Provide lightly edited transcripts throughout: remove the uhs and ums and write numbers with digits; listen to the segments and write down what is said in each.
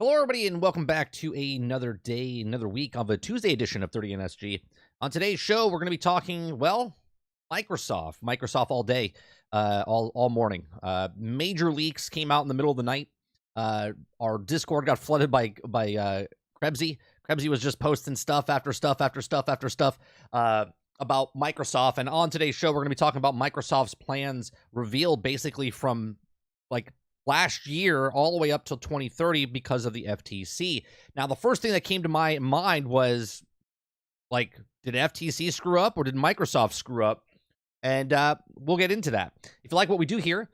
Hello, everybody, and welcome back to another day, another week of a Tuesday edition of 30 NSG. On today's show, we're going to be talking, well, Microsoft all day, all morning. Major leaks came out in the middle of the night. Our Discord got flooded by Krebsy. Krebsy was just posting stuff after stuff after stuff after stuff about Microsoft. And on today's show, we're going to be talking about Microsoft's plans revealed basically from like last year all the way up till 2030 because of the FTC. Now, the first thing that came to my mind was, like, did FTC screw up or did Microsoft screw up? And we'll get into that. If you like what we do here,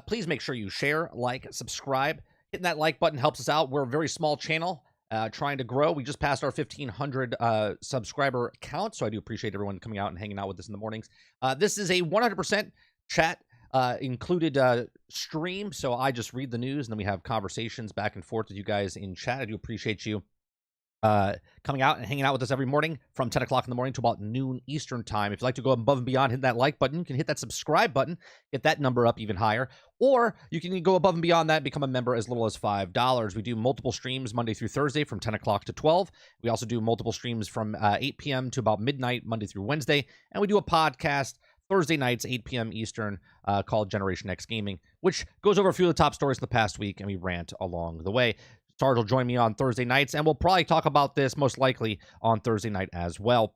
please make sure you share, like, subscribe. Hitting that like button helps us out. We're a very small channel trying to grow. We just passed our 1,500 subscriber count, so I do appreciate everyone coming out and hanging out with us in the mornings. This is a 100% chat included stream, so I just read the news and then we have conversations back and forth with you guys in chat. I do appreciate you coming out and hanging out with us every morning from 10 o'clock in the morning to about noon Eastern time. If you'd like to go above and beyond, hit that like button. You can hit that subscribe button, get that number up even higher, or you can go above and beyond that and become a member as little as $5. We do multiple streams Monday through Thursday from 10 o'clock to 12. We also do multiple streams from 8 p.m. to about midnight Monday through Wednesday, and we do a podcast Thursday nights, 8 p.m. Eastern, called Generation X Gaming, which goes over a few of the top stories in the past week, and we rant along the way. Sarge will join me on Thursday nights, and we'll probably talk about this most likely on Thursday night as well.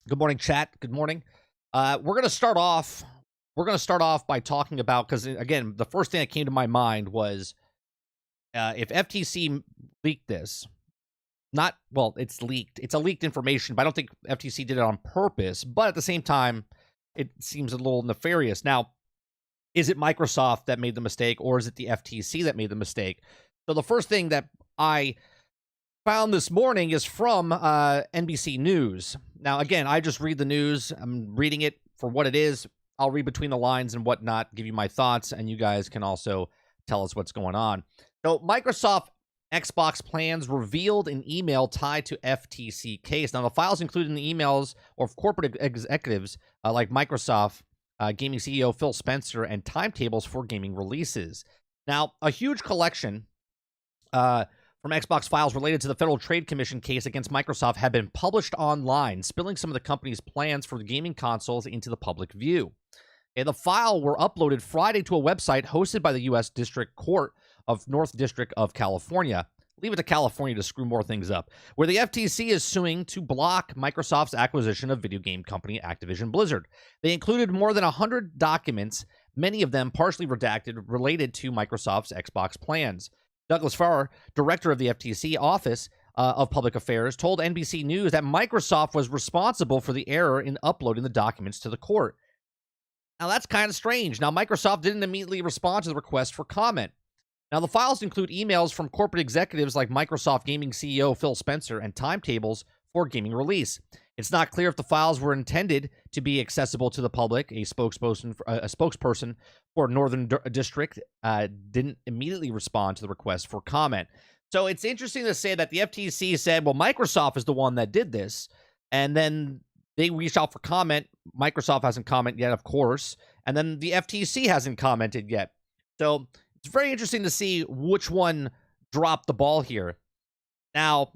Good morning, chat. Good morning. We're going to start off by talking about, because, again, the first thing that came to my mind was if FTC leaked this, it's leaked. It's a leaked information, but I don't think FTC did it on purpose, but at the same time, it seems a little nefarious. Now, is it Microsoft that made the mistake, or is it the FTC that made the mistake? So the first thing that I found this morning is from NBC News. Now, again, I just read the news. I'm reading it for what it is. I'll read between the lines and whatnot, give you my thoughts, and you guys can also tell us what's going on. So Microsoft Xbox plans revealed in email tied to FTC case. Now, the files included in the emails of corporate executives like Microsoft gaming CEO Phil Spencer and timetables for gaming releases. Now, a huge collection from Xbox files related to the Federal Trade Commission case against Microsoft have been published online, spilling some of the company's plans for the gaming consoles into the public view. The file were uploaded Friday to a website hosted by the U.S. District Court of North District of California. Leave it to California to screw more things up, where the FTC is suing to block Microsoft's acquisition of video game company Activision Blizzard. They included more than 100 documents, many of them partially redacted, related to Microsoft's Xbox plans. Douglas Farrar, director of the FTC Office of Public Affairs, told NBC News that Microsoft was responsible for the error in uploading the documents to the court. Now, that's kind of strange. Now, Microsoft didn't immediately respond to the request for comment. Now, the files include emails from corporate executives like Microsoft gaming CEO Phil Spencer and timetables for gaming release. It's not clear if the files were intended to be accessible to the public. A spokesperson for Northern District didn't immediately respond to the request for comment. So it's interesting to say that the FTC said, well, Microsoft is the one that did this, and then they reached out for comment. Microsoft hasn't commented yet, of course, and then the FTC hasn't commented yet. So it's very interesting to see which one dropped the ball here. Now,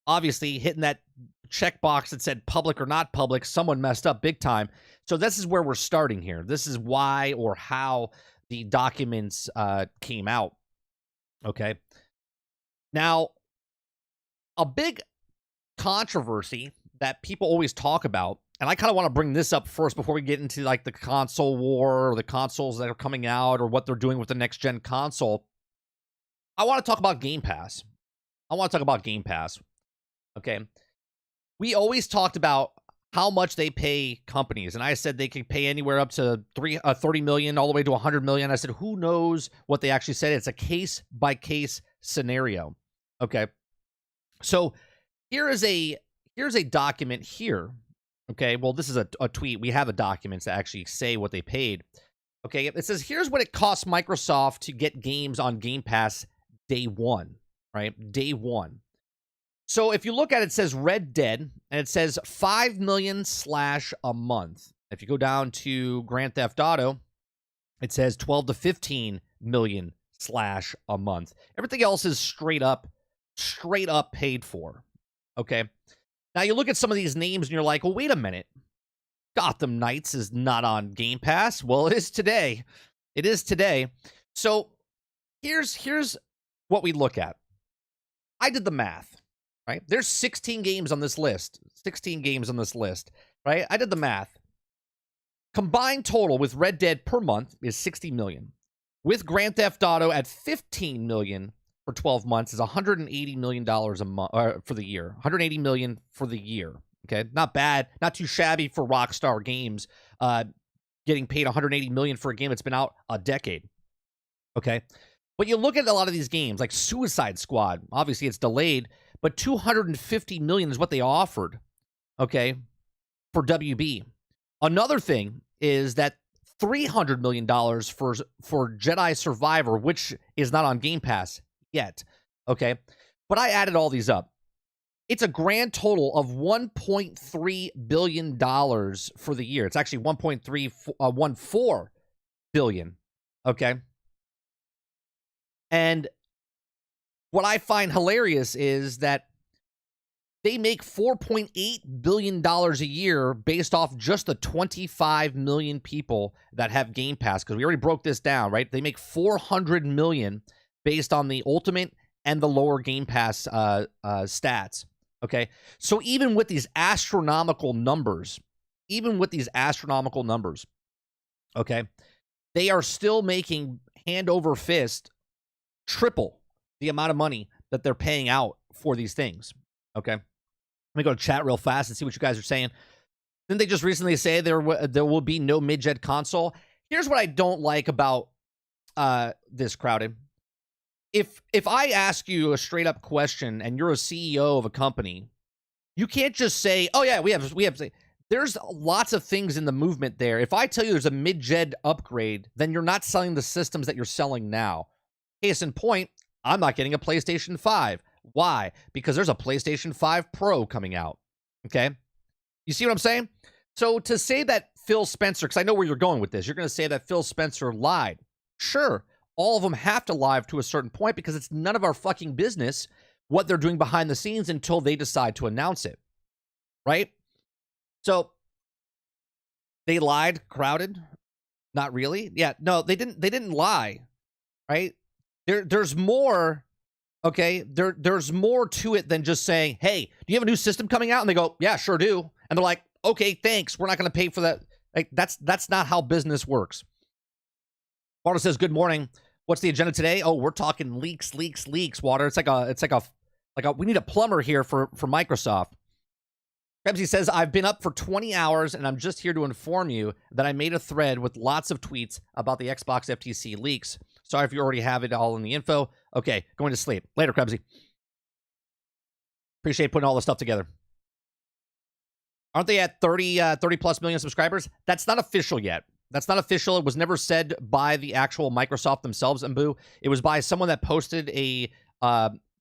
obviously, hitting that checkbox that said public or not public, someone messed up big time. So this is where we're starting here. This is why or how the documents came out. Okay. Now, a big controversy that people always talk about, and I kind of want to bring this up first before we get into like the console war or the consoles that are coming out or what they're doing with the next gen console. I want to talk about Game Pass. Okay. We always talked about how much they pay companies, and I said they could pay anywhere up to $30 million all the way to $100 million. I said, who knows what they actually said? It's a case by case scenario. Okay. So here's a document here. Okay, well, this is a tweet. We have the documents that actually say what they paid. Okay, it says, here's what it costs Microsoft to get games on Game Pass day one, right? Day one. So if you look at it, it says Red Dead, and it says $5 million / a month. If you go down to Grand Theft Auto, it says $12 to $15 million slash a month. Everything else is straight up paid for. Okay. Now you look at some of these names and you're like, well, wait a minute. Gotham Knights is not on Game Pass. Well, it is today. It is today. So here's what we look at. I did the math, right? There's 16 games on this list. 16 games on this list, right? I did the math. Combined total with Red Dead per month is 60 million. With Grand Theft Auto at 15 million for 12 months is $180 million a month for the year. 180 million for the year. Okay, not bad, not too shabby for Rockstar Games getting paid 180 million for a game that's been out a decade. Okay, but you look at a lot of these games like Suicide Squad. Obviously, it's delayed, but 250 million is what they offered. Okay, for WB. Another thing is that $300 million for Jedi Survivor, which is not on Game Pass yet. Okay, but I added all these up. It's a grand total of $1.3 billion for the year. It's actually 1.314 billion. Okay. And what I find hilarious is that they make $4.8 billion a year based off just the 25 million people that have Game Pass. Because we already broke this down, right? They make 400 million based on the Ultimate and the lower Game Pass stats. Okay, so even with these astronomical numbers, okay, they are still making hand over fist triple the amount of money that they're paying out for these things. Okay, let me go to chat real fast and see what you guys are saying. Didn't they just recently say there will be no mid-gen console? Here's what I don't like about this, Crowded. If I ask you a straight up question and you're a CEO of a company, you can't just say, "Oh yeah, we have." There's lots of things in the movement there. If I tell you there's a mid-gen upgrade, then you're not selling the systems that you're selling now. Case in point, I'm not getting a PlayStation 5. Why? Because there's a PlayStation 5 Pro coming out. Okay, you see what I'm saying? So to say that Phil Spencer, because I know where you're going with this, you're going to say that Phil Spencer lied. Sure. All of them have to lie to a certain point because it's none of our fucking business what they're doing behind the scenes until they decide to announce it. Right? So they lied, Crowded? Not really? Yeah, no, they didn't lie. Right? There's more, okay? There's more to it than just saying, "Hey, do you have a new system coming out?" And they go, "Yeah, sure do." And they're like, "Okay, thanks. We're not going to pay for that." Like that's not how business works. Water says, "Good morning. What's the agenda today?" Oh, we're talking leaks, Water. It's like a we need a plumber here for Microsoft. Krebsy says, "I've been up for 20 hours and I'm just here to inform you that I made a thread with lots of tweets about the Xbox FTC leaks. Sorry if you already have it all in the info. Okay, going to sleep. Later, Krebsy. Appreciate putting all this stuff together." Aren't they at 30 plus million subscribers? That's not official yet. That's not official. It was never said by the actual Microsoft themselves, Mbu. It was by someone that posted the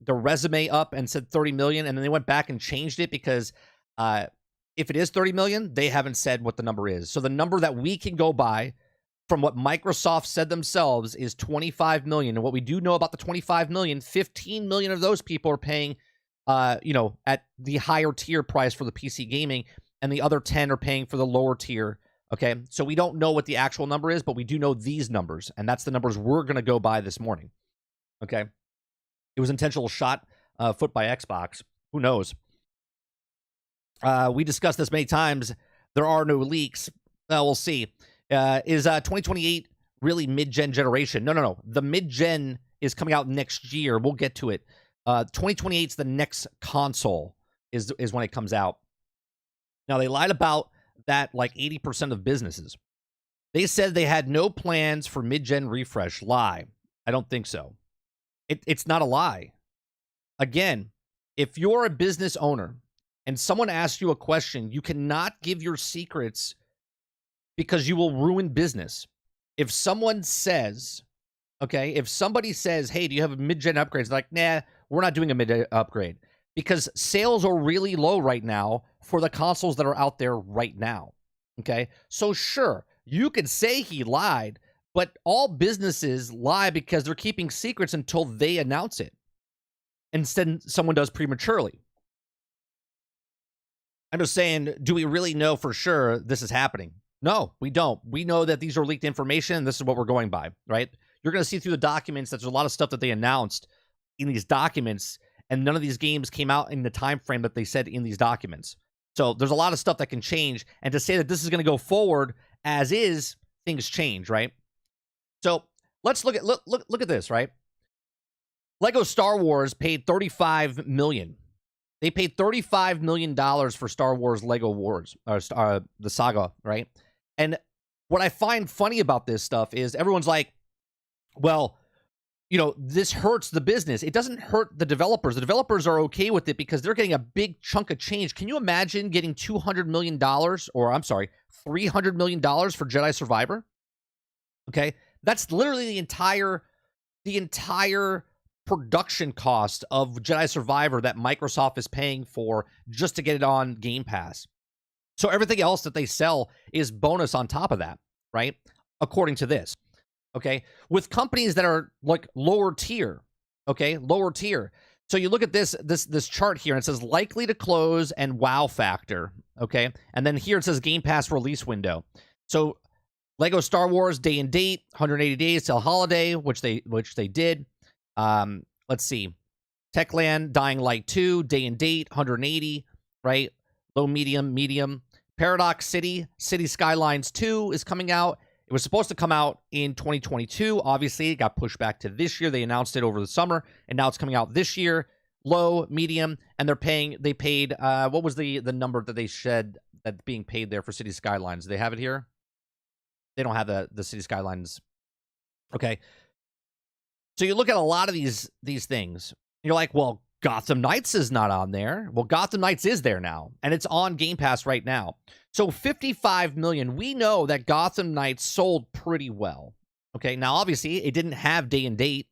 resume up and said 30 million, and then they went back and changed it because if it is 30 million, they haven't said what the number is. So the number that we can go by from what Microsoft said themselves is 25 million. And what we do know about the 25 million, 15 million of those people are paying, at the higher tier price for the PC gaming, and the other 10 are paying for the lower tier. Okay, so we don't know what the actual number is, but we do know these numbers, and that's the numbers we're going to go by this morning. Okay, it was intentional shot foot by Xbox. Who knows? We discussed this many times. There are no leaks. We'll see. Is 2028 really mid-gen generation? No. The mid-gen is coming out next year. We'll get to it. 2028 is the next console is when it comes out. Now, they lied about that like 80% of businesses. They said they had no plans for mid-gen refresh. Lie. I don't think so. It's not a lie. Again, if you're a business owner and someone asks you a question, you cannot give your secrets because you will ruin business. If someone says, okay, if somebody says, "Hey, do you have a mid-gen upgrade?" It's like, "Nah, we're not doing a mid upgrade," because sales are really low right now for the consoles that are out there right now. Okay, so sure, you could say he lied, But all businesses lie because they're keeping secrets until they announce it. Instead, someone does prematurely. I'm just saying, do we really know for sure this is happening? No, we don't. We know that these are leaked information, and this is what we're going by, right? You're going to see through the documents that there's a lot of stuff that they announced in these documents, and none of these games came out in the time frame that they said in these documents. So there's a lot of stuff that can change, and to say that this is going to go forward as is, things change, right? So let's look at this, right? Lego Star Wars paid $35 million. They paid $35 million for Star Wars Lego Wars, the saga, right? And what I find funny about this stuff is everyone's like, well, you know, this hurts the business. It doesn't hurt the developers. The developers are okay with it because they're getting a big chunk of change. Can you imagine getting $200 million, or I'm sorry, $300 million for Jedi Survivor? Okay, that's literally the entire production cost of Jedi Survivor that Microsoft is paying for just to get it on Game Pass. So everything else that they sell is bonus on top of that, right? According to this, okay? With companies that are like lower tier, okay? Lower tier. So you look at this chart here, and it says likely to close and wow factor, okay? And then here it says Game Pass release window. So Lego Star Wars day and date, 180 days till holiday, which they did. Let's see. Techland, Dying Light 2, day and date, 180, right? Low, medium. Paradox City, City Skylines 2 is coming out. It was supposed to come out in 2022. Obviously, it got pushed back to this year. They announced it over the summer, and now it's coming out this year. Low, medium, and they paid, what was the number that they said that's being paid there for City Skylines? Do they have it here? They don't have the City Skylines. Okay. So you look at a lot of these things. You're like, well, Gotham Knights is not on there. Well, Gotham Knights is there now, and it's on Game Pass right now. So 55 million. We know that Gotham Knights sold pretty well. Okay, now obviously it didn't have day and date.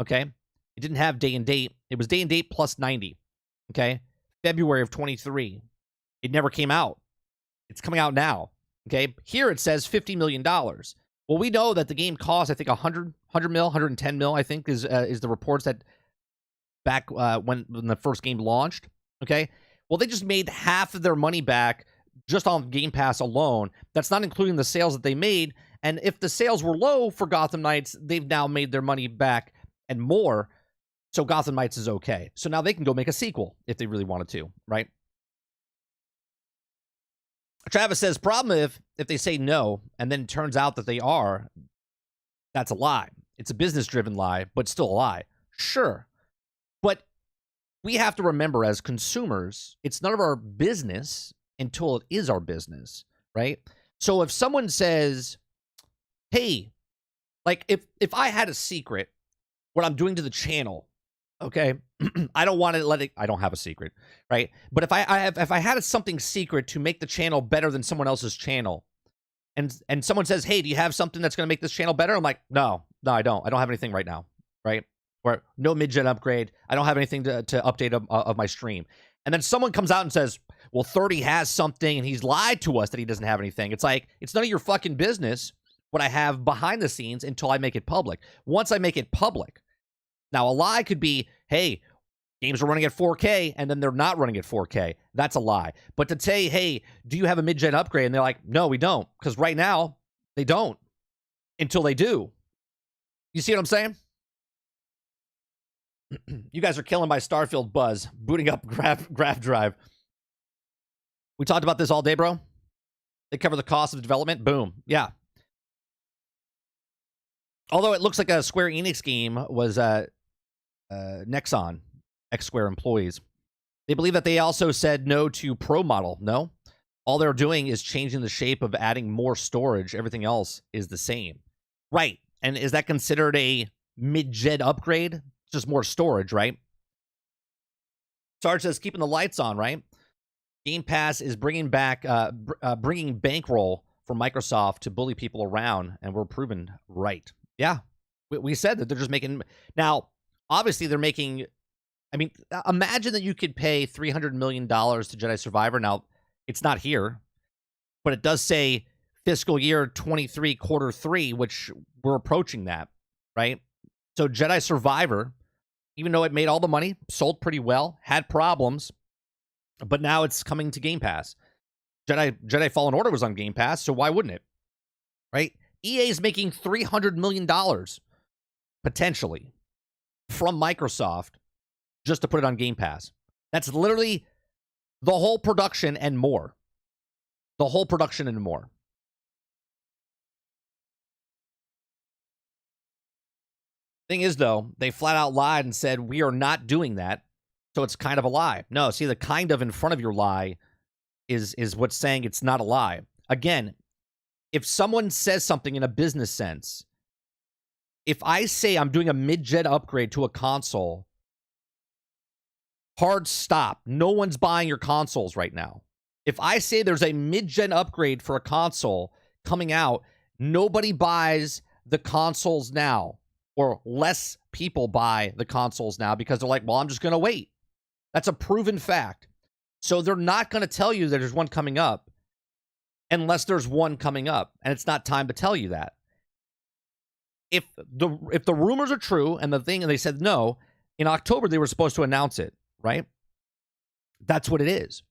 Okay, it didn't have day and date. It was day and date plus 90. Okay, February of 23. It never came out. It's coming out now. Okay, here it says $50 million. Well, we know that the game cost, I think, 100 mil, 110 mil, I think, is the reports that back when the first game launched. Okay, well, they just made half of their money back just on Game Pass alone. That's not including the sales that they made. And if the sales were low for Gotham Knights, they've now made their money back and more. So Gotham Knights is okay. So now they can go make a sequel if they really wanted to, right? Travis says, problem if they say no, and then it turns out that they are, that's a lie. It's a business-driven lie, but still a lie. Sure. But we have to remember as consumers, it's none of our business until it is our business, right? So if someone says, hey, like if I had a secret, what I'm doing to the channel, okay, I don't want to let it, I don't have a secret, right? But if I had something secret to make the channel better than someone else's channel, and someone says, hey, do you have something that's going to make this channel better? I'm like, no, I don't have anything right now, right? Or no mid-gen upgrade. I don't have anything to update of my stream. And then someone comes out and says, well, 30 has something, and he's lied to us that he doesn't have anything. It's like, it's none of your fucking business what I have behind the scenes until I make it public. Once I make it public, now a lie could be, hey, games are running at 4K, and then they're not running at 4K. That's a lie. but to say, hey, do you have a mid-gen upgrade? And they're like, no, we don't. Because right now, they don't. Until they do. You see what I'm saying? You guys are killing my Starfield buzz. Booting up graph drive. We talked about this all day, bro. They cover the cost of development. Boom. Yeah. Although it looks like a Square Enix game was Nexon, X-Square employees. They believe that they also said no to Pro Model. No. All they're doing is changing the shape of adding more storage. Everything else is the same. Right. And is that considered a mid-gen upgrade? Just more storage, right? Sarge says, keeping the lights on, right? Game Pass is bringing back, bringing bankroll for Microsoft to bully people around, and we're proven right. Yeah, we said that they're just making. Now, obviously, they're making. I mean, imagine that you could pay $300 million to Jedi Survivor. Now, it's not here, but it does say fiscal year 23 quarter 3, which we're approaching that, right? So Jedi Survivor, even though it made all the money, sold pretty well, had problems, but now it's coming to Game Pass. Jedi Fallen Order was on Game Pass, so why wouldn't it? Right? EA is making $300 million potentially from Microsoft just to put it on Game Pass. That's literally the whole production and more. The whole production and more. Thing is, though, they flat out lied and said, we are not doing that. So it's kind of a lie. No, see, the kind of in front of your lie is what's saying it's not a lie. Again, if someone says something in a business sense, if I say I'm doing a mid-gen upgrade to a console, hard stop. No one's buying your consoles right now. If I say there's a mid-gen upgrade for a console coming out, nobody buys the consoles now, or less people buy the consoles now because they're like, well, I'm just going to wait. That's a proven fact. So they're not going to tell you that there's one coming up unless there's one coming up, and it's not time to tell you that. If the rumors are true and they said no, in October they were supposed to announce it, right? That's what it is.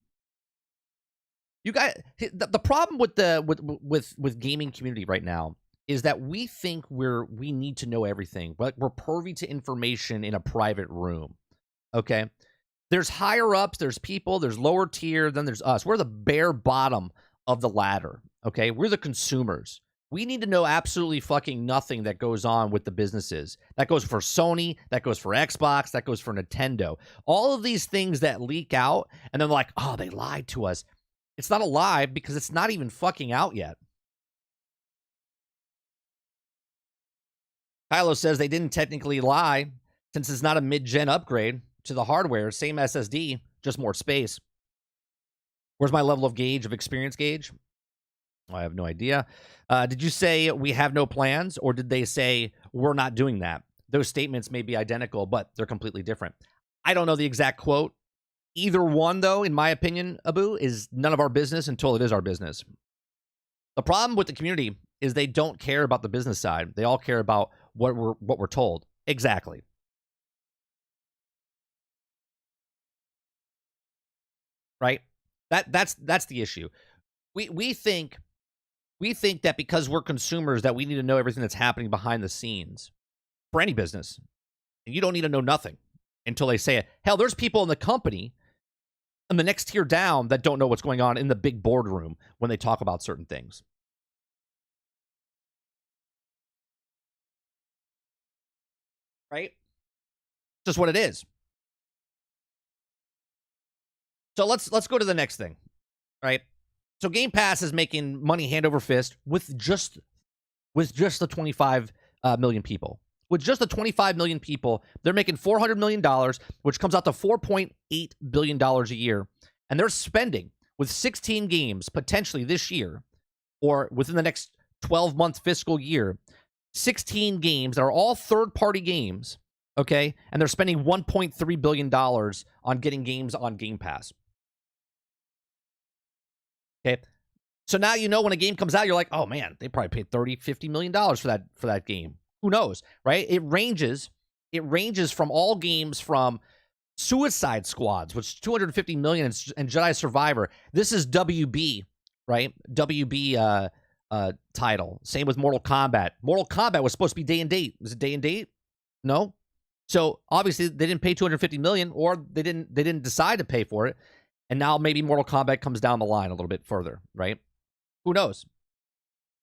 You guys, the problem with gaming community right now is that we think we need to know everything, but we're privy to information in a private room. Okay? There's higher ups, there's people, there's lower tier, then there's us. We're the bare bottom of the ladder. Okay? We're the consumers. We need to know absolutely fucking nothing that goes on with the businesses. That goes for Sony, that goes for Xbox, that goes for Nintendo. All of these things that leak out, and then like, oh, they lied to us. It's not a lie because it's not even fucking out yet. Kylo says they didn't technically lie since it's not a mid-gen upgrade to the hardware. Same SSD, just more space. Where's my level of experience gauge? I have no idea. Did you say we have no plans, or did they say we're not doing that? Those statements may be identical, but they're completely different. I don't know the exact quote. Either one, though, in my opinion, Abu, is none of our business until it is our business. The problem with the community is they don't care about the business side. They all care about what we're told. Exactly. Right? That's the issue. We think that because we're consumers that we need to know everything that's happening behind the scenes for any business. And you don't need to know nothing until they say it. Hell, there's people in the company and the next tier down that don't know what's going on in the big boardroom when they talk about certain things. Right? Just what it is. So let's go to the next thing. Right? So Game Pass is making money hand over fist with just the 25 million people. With just the 25 million people, they're making $400 million, which comes out to $4.8 billion a year. And they're spending with 16 games potentially this year or within the next 12-month fiscal year, 16 games that are all third-party games, okay? And they're spending $1.3 billion on getting games on Game Pass. Okay? So now you know when a game comes out, you're like, oh, man, they probably paid $30, $50 million for that game. Who knows, right? It ranges from all games from Suicide Squads, which is $250 million, and Jedi Survivor. This is WB, right? WB title. Same with Mortal Kombat. Mortal Kombat was supposed to be day and date. Was it day and date? No. So obviously they didn't pay $250 million, or they didn't decide to pay for it. And now maybe Mortal Kombat comes down the line a little bit further, right? Who knows?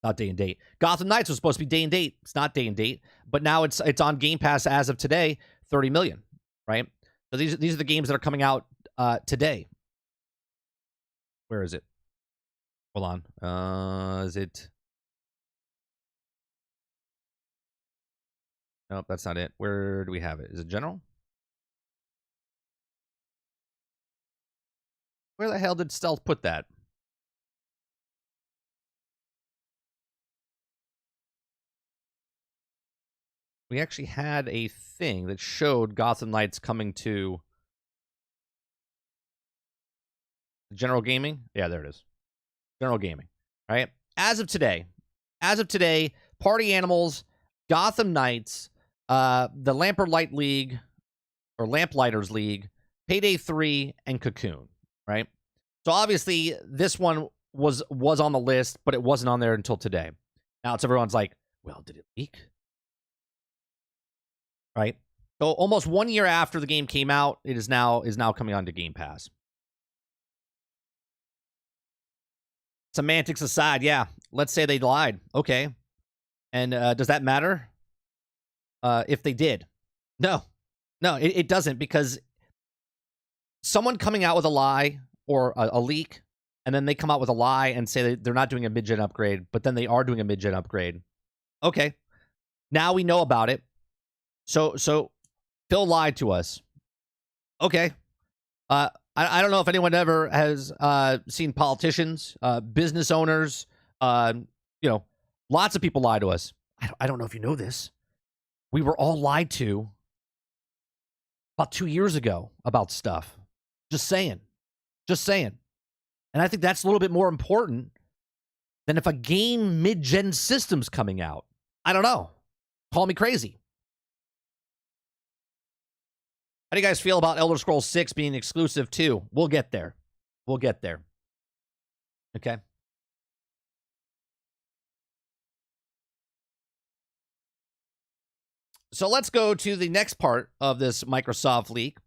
Not day and date. Gotham Knights was supposed to be day and date. It's not day and date, but now it's on Game Pass as of today, 30 million, right? So these are the games that are coming out today. Where is it? Hold on. Is it? Nope, that's not it. Where do we have it? Is it general? Where the hell did Stealth put that? We actually had a thing that showed Gotham Knights coming to General Gaming. Yeah, there it is. General Gaming. Right? as of today, Party Animals, Gotham Knights, the Lamplight League, or Lamplighters League, Payday 3, and Cocoon, right? So obviously, this one was on the list, but it wasn't on there until today. Now it's everyone's like, well, did it leak? Right? So almost 1 year after the game came out, it is now coming onto Game Pass. Semantics aside, yeah. Let's say they lied. Okay. And does that matter? If they did? No. No, it doesn't, because someone coming out with a lie or a leak, and then they come out with a lie and say that they're not doing a mid-gen upgrade, but then they are doing a mid-gen upgrade. Okay. Now we know about it. So Phil lied to us. Okay. I don't know if anyone ever has seen politicians, business owners, lots of people lie to us. I don't know if you know this. We were all lied to about 2 years ago about stuff. Just saying. And I think that's a little bit more important than if a game mid-gen system's coming out. I don't know. Call me crazy. How do you guys feel about Elder Scrolls 6 being exclusive too? We'll get there. Okay. So let's go to the next part of this Microsoft leak.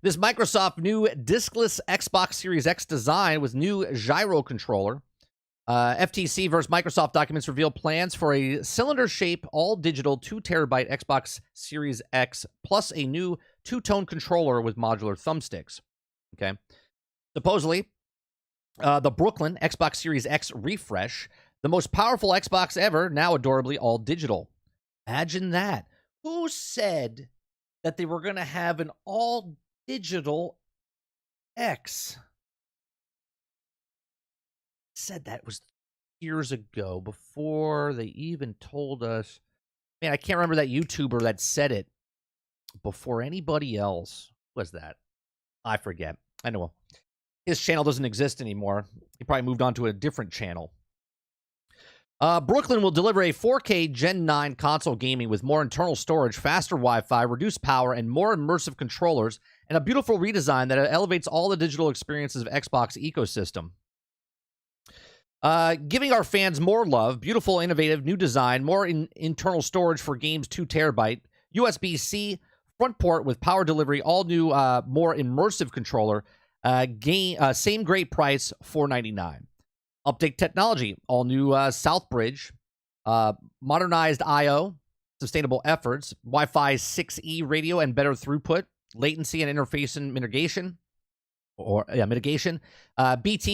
This Microsoft new diskless Xbox Series X design with new gyro controller. FTC versus Microsoft documents reveal plans for a cylinder-shape, all-digital 2TB Xbox Series X plus a new two-tone controller with modular thumbsticks. Okay. Supposedly, the Brooklyn Xbox Series X refresh, the most powerful Xbox ever, now adorably all-digital. Imagine that. Who said that they were going to have an all-digital X? Said that was years ago, before they even told us. Man, I can't remember that YouTuber that said it before anybody else. Who was that? I forget. I know his channel doesn't exist anymore. He probably moved on to a different channel. Brooklyn will deliver a 4K Gen 9 console gaming with more internal storage, faster Wi-Fi, reduced power, and more immersive controllers, and a beautiful redesign that elevates all the digital experiences of Xbox ecosystem. Giving our fans more love, beautiful, innovative, new design, more internal storage for games 2 terabyte, USB-C, front port with power delivery, all new, more immersive controller, same great price, $499. Update technology, all new South Bridge, modernized I/O, sustainable efforts, Wi-Fi 6E radio and better throughput, latency and interface mitigation. BT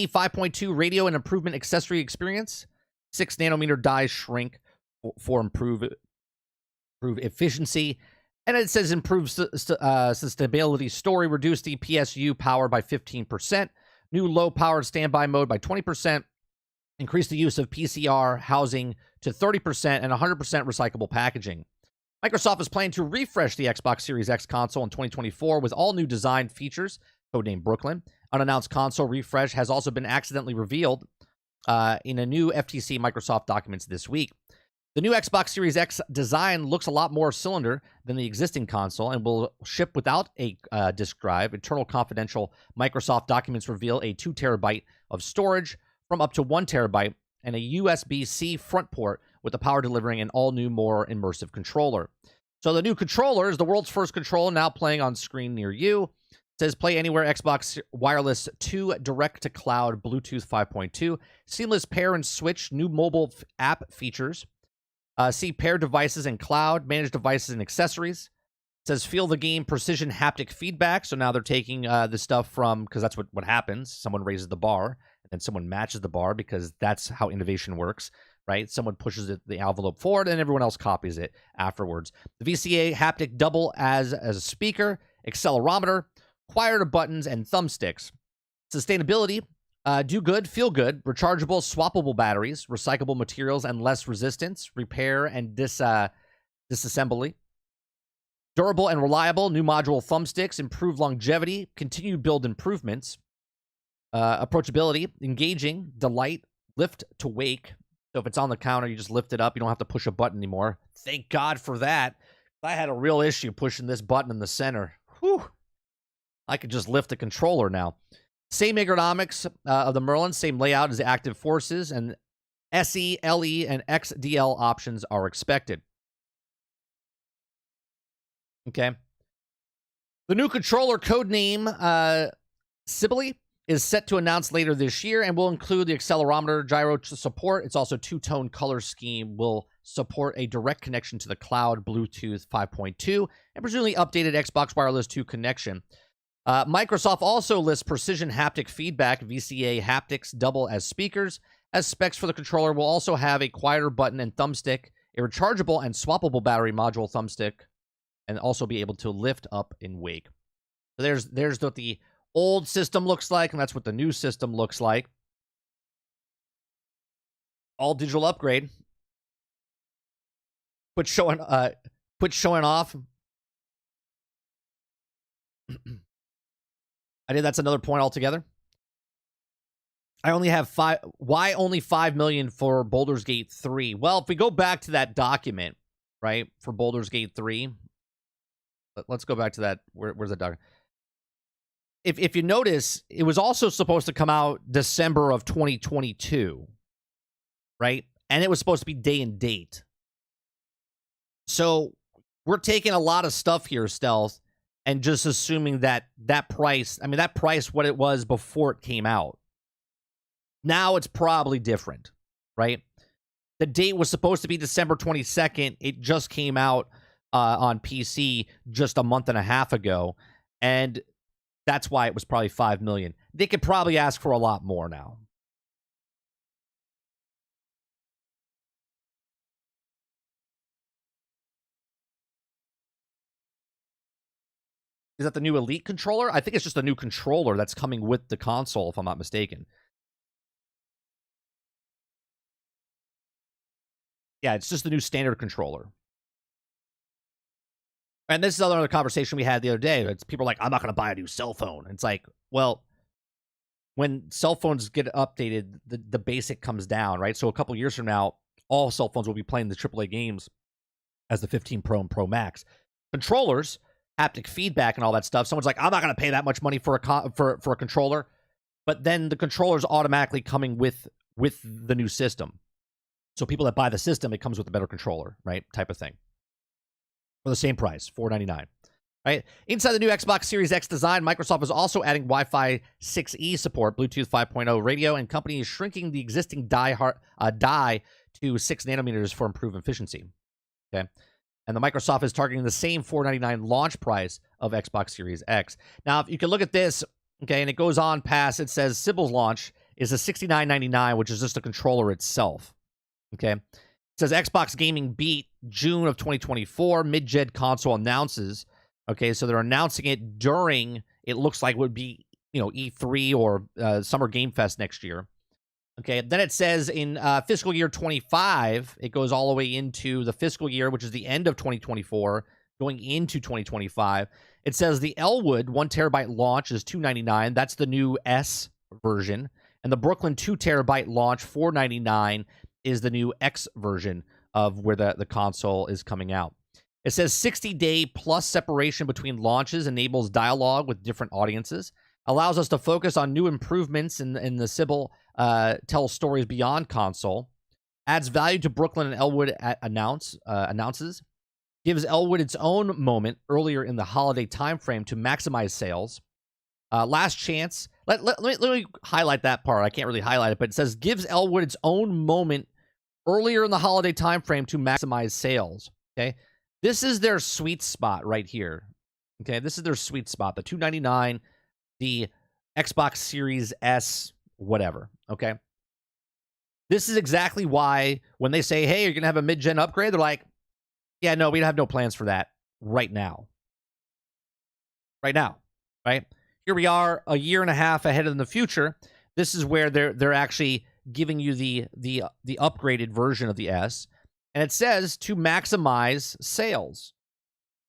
5.2 radio and improvement accessory experience, 6 nanometer die shrink for improve efficiency, and it says improve sustainability story, reduce DPSU power by 15%, new low powered standby mode by 20%, increase the use of PCR housing to 30%, and 100% recyclable packaging. Microsoft is planning to refresh the Xbox Series X console in 2024 with all new design features, codenamed Brooklyn. Unannounced console refresh has also been accidentally revealed in a new FTC Microsoft documents this week. The new Xbox Series X design looks a lot more cylinder than the existing console and will ship without a disk drive. Internal confidential Microsoft documents reveal a 2 terabyte of storage from up to 1 terabyte and a USB-C front port with the power delivering an all-new, more immersive controller. So the new controller is the world's first controller now playing on screen near you. It says Play Anywhere Xbox Wireless 2 Direct-to-Cloud Bluetooth 5.2. Seamless pair and switch. New mobile app features. See pair devices and cloud. Manage devices and accessories. It says Feel the Game Precision Haptic Feedback. So now they're taking the stuff from, because that's what happens. Someone raises the bar, and then someone matches the bar, because that's how innovation works, right? Someone pushes the envelope forward, and everyone else copies it afterwards. The VCA haptic double as a speaker, accelerometer, quieter buttons, and thumbsticks. Sustainability, do good, feel good, rechargeable, swappable batteries, recyclable materials, and less resistance, repair and disassembly. Durable and reliable, new module thumbsticks, improved longevity, continued build improvements. Approachability, engaging, delight, lift to wake. So if it's on the counter, you just lift it up. You don't have to push a button anymore. Thank God for that. I had a real issue pushing this button in the center. Whew. I could just lift the controller now. Same ergonomics of the Merlin, same layout as the active forces, and SE, LE, and XDL options are expected. Okay. The new controller codename Sibylle is set to announce later this year and will include the accelerometer gyro support. It's also two-tone color scheme, will support a direct connection to the cloud, Bluetooth 5.2, and presumably updated Xbox Wireless 2 connection. Microsoft also lists precision haptic feedback, VCA haptics double as speakers. As specs for the controller will also have a quieter button and thumbstick, a rechargeable and swappable battery module thumbstick, and also be able to lift up and wake. So there's what the old system looks like, and that's what the new system looks like. All digital upgrade. Quit showing off. I think that's another point altogether. I only have why only 5 million for Baldur's Gate 3? Well, if we go back to that document, right, for Baldur's Gate 3, let's go back to that. Where's that document? If you notice, it was also supposed to come out December of 2022, right? And it was supposed to be day and date. So we're taking a lot of stuff here, Stealth, and just assuming that price, what it was before it came out. Now it's probably different, right? The date was supposed to be December 22nd. It just came out on PC just a month and a half ago. And that's why it was probably 5 million. They could probably ask for a lot more now. Is that the new Elite controller? I think it's just a new controller that's coming with the console, if I'm not mistaken. Yeah, it's just the new standard controller. And this is another conversation we had the other day. It's people are like, I'm not going to buy a new cell phone. It's like, well, when cell phones get updated, the basic comes down, right? So a couple years from now, all cell phones will be playing the AAA games as the 15 Pro and Pro Max. Controllers, haptic feedback and all that stuff. Someone's like, I'm not going to pay that much money for a controller. But then the controller's automatically coming with the new system. So people that buy the system, it comes with a better controller, right? Type of thing. For the same price, $499. Right? Inside the new Xbox Series X design, Microsoft is also adding Wi-Fi 6E support, Bluetooth 5.0 radio, and company is shrinking the existing die to 6 nanometers for improved efficiency. Okay. And the Microsoft is targeting the same $499 launch price of Xbox Series X. Now, if you can look at this, okay, and it goes on past, it says Sibylle's launch is a $69.99, which is just a controller itself. Okay. It says Xbox Gaming Beat, June of 2024, mid-gen console announces. Okay, so they're announcing it during, it looks like would be, E3 or Summer Game Fest next year. Okay, then it says in fiscal year 25, it goes all the way into the fiscal year, which is the end of 2024, going into 2025. It says the Elwood 1 terabyte launch is $299. That's the new S version. And the Brooklyn 2 terabyte launch, $499, is the new X version of where the console is coming out. It says 60-day plus separation between launches enables dialogue with different audiences, allows us to focus on new improvements in the Sibylle tell stories beyond console, adds value to Brooklyn and Elwood announces, gives Elwood its own moment earlier in the holiday timeframe to maximize sales. Last chance. Let me highlight that part. I can't really highlight it, but it says gives Elwood its own moment earlier in the holiday timeframe to maximize sales. Okay. This is their sweet spot right here. Okay, this is their sweet spot. The $299, the Xbox Series S, whatever. Okay. This is exactly why when they say, hey, you're going to have a mid-gen upgrade, they're like, yeah, no, we have no plans for that right now. Right now. Right? Here we are a year and a half ahead in the future. This is where they're actually giving you the upgraded version of the S. And it says to maximize sales.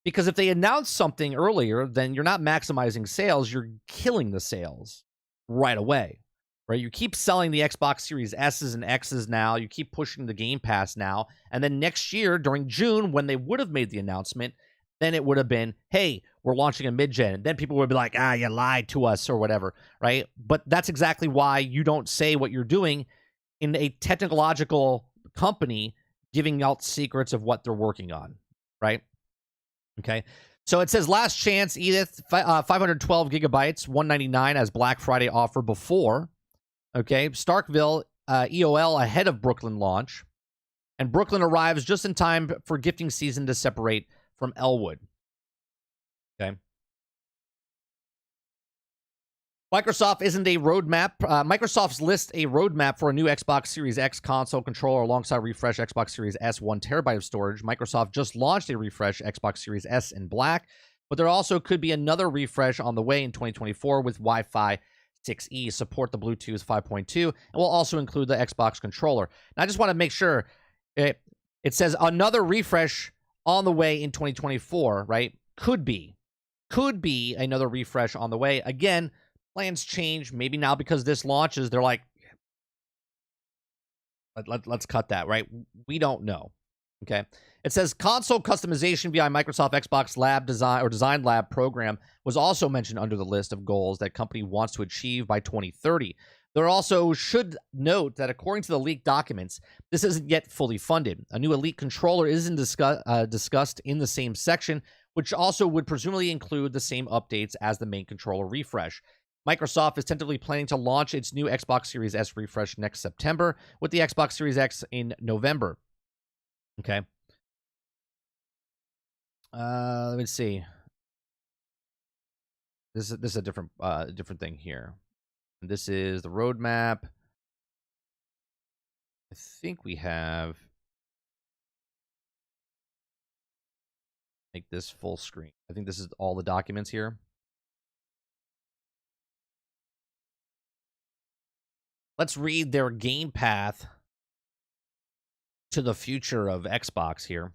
Because if they announce something earlier, then you're not maximizing sales, you're killing the sales. right away, right? You keep selling the Xbox Series S's and X's now. You keep pushing the Game Pass now. And then next year, during June, when they would have made the announcement, then it would have been, hey, we're launching a mid-gen. Then people would be like, you lied to us or whatever, right? But that's exactly why you don't say what you're doing in a technological company giving out secrets of what they're working on, right? Okay. So it says last chance, Edith, 512 gigabytes, $199 as Black Friday offer before. Okay. Starkville, EOL ahead of Brooklyn launch. And Brooklyn arrives just in time for gifting season to separate from Elwood. Okay. Microsoft isn't a roadmap. Microsoft's list a roadmap for a new Xbox Series X console controller alongside refresh Xbox Series S 1 terabyte of storage. Microsoft just launched a refresh Xbox Series S in black, but there also could be another refresh on the way in 2024 with Wi-Fi 6E, support the Bluetooth 5.2, and will also include the Xbox controller. Now, I just want to make sure it says another refresh on the way in 2024, right? Could be another refresh on the way. Again, plans change. Maybe now because this launches, they're like, let's cut that, right? We don't know. Okay. It says console customization via Microsoft Xbox Lab Design Lab program was also mentioned under the list of goals that company wants to achieve by 2030. There also should note that according to the leaked documents, this isn't yet fully funded. A new Elite controller isn't discussed in the same section, which also would presumably include the same updates as the main controller refresh. Microsoft is tentatively planning to launch its new Xbox Series S refresh next September, with the Xbox Series X in November. Okay. Let me see. This is a different thing here. This is the roadmap. I think we have. Make this full screen. I think this is all the documents here. Let's read their game path to the future of Xbox here.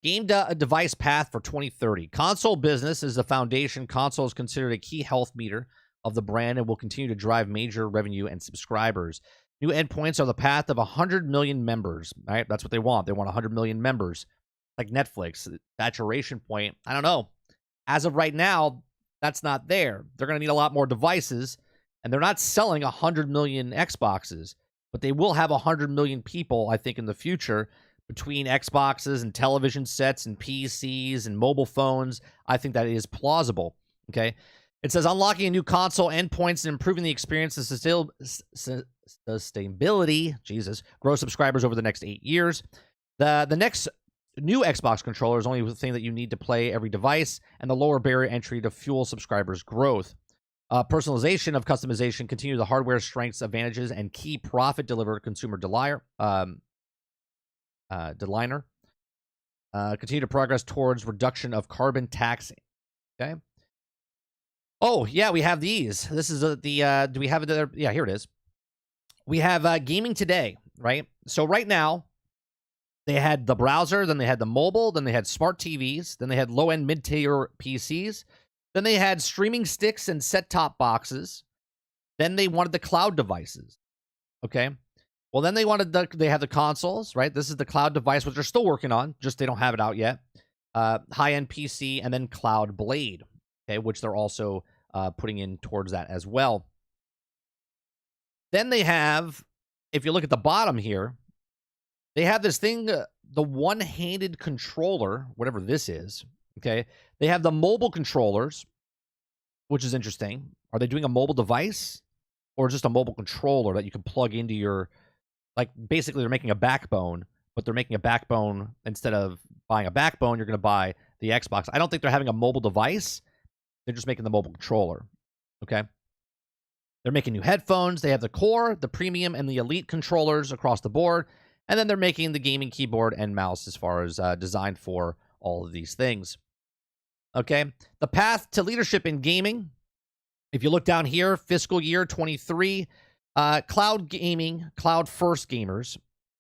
Game device path for 2030. Console business is the foundation. Console is considered a key health meter of the brand and will continue to drive major revenue and subscribers. New endpoints are the path of 100 million members. Right? That's what they want. They want 100 million members. Like Netflix, saturation point. I don't know. As of right now, that's not there. They're going to need a lot more devices, and they're not selling 100 million Xboxes, but they will have 100 million people, I think, in the future between Xboxes and television sets and PCs and mobile phones. I think that is plausible. Okay. It says unlocking a new console endpoints and improving the experience and sustainability. Jesus. Grow subscribers over the next 8 years. The next new Xbox controller is only the thing that you need to play every device, and the lower barrier entry to fuel subscribers' growth. Personalization of customization, continue the hardware strengths, advantages, and key profit deliver consumer deliner. Continue to progress towards reduction of carbon tax. Okay. Oh, yeah, we have these. This is do we have it there? Yeah, here it is. We have gaming today, right? So right now, they had the browser, then they had the mobile, then they had smart TVs, then they had low-end mid-tier PCs, then they had streaming sticks and set-top boxes, then they wanted the cloud devices, okay? Well, then they have the consoles, right? This is the cloud device, which they're still working on, just they don't have it out yet. High-end PC, and then Cloud Blade, okay, which they're also putting in towards that as well. Then they have, if you look at the bottom here, they have this thing, the one-handed controller, whatever this is, okay? They have the mobile controllers, which is interesting. Are they doing a mobile device or just a mobile controller that you can plug into your, like, basically they're making a backbone, but they're making a backbone, instead of buying a backbone, you're going to buy the Xbox. I don't think they're having a mobile device. They're just making the mobile controller, okay? They're making new headphones. They have the core, the premium, and the elite controllers across the board. And then they're making the gaming keyboard and mouse as far as designed for all of these things. Okay. The path to leadership in gaming. If you look down here, fiscal year 23, cloud gaming, cloud first gamers,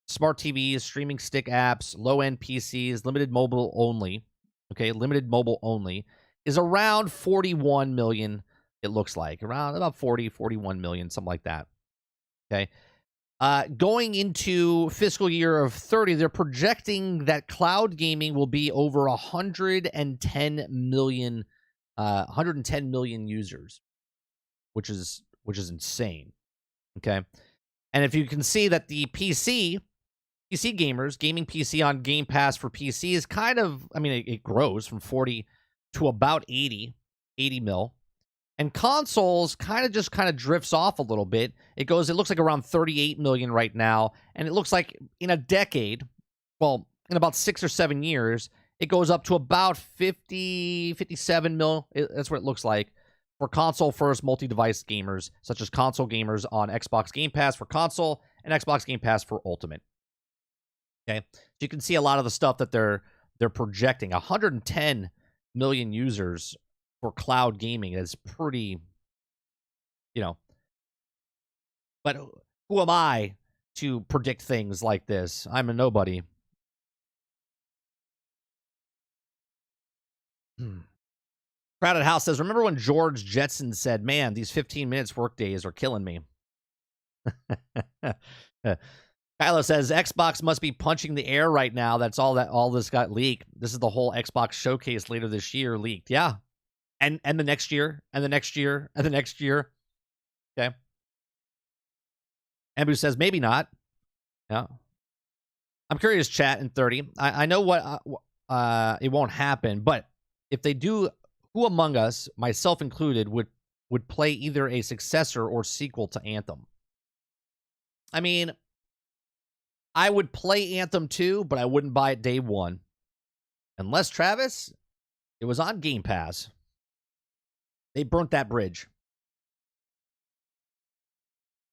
smart TVs, streaming stick apps, low-end PCs, limited mobile only. Okay. Limited mobile only. is around 41 million. It looks like around about 40, 41 million, something like that. Okay. Going into fiscal year of 30, they're projecting that cloud gaming will be over 110 million, 110 million users, which is insane. Okay. And if you can see that the PC gamers, gaming PC on Game Pass for PC is kind of, I mean, it grows from 40 to about 80 mil. And consoles kind of drifts off a little bit. It looks like around 38 million right now. And it looks like in a decade, well, in about 6 or 7 years, it goes up to about 50, 57 mil. That's what it looks like for console first multi-device gamers, such as console gamers on Xbox Game Pass for console and Xbox Game Pass for Ultimate. Okay. So you can see a lot of the stuff that they're projecting. 110 million users for cloud gaming is pretty, but who am I to predict things like this? I'm a nobody. Crowded House says, remember when George Jetson said, man, these 15 minutes work days are killing me. Kylo says, Xbox must be punching the air right now. That's all this got leaked. This is the whole Xbox showcase later this year leaked. Yeah. And the next year, and the next year, and the next year. Okay. Ambu says, maybe not. Yeah. I'm curious, chat in 30. I know what it won't happen, but if they do, who among us, myself included, would play either a successor or sequel to Anthem? I mean, I would play Anthem 2, but I wouldn't buy it day one. Unless, Travis, it was on Game Pass. They burnt that bridge.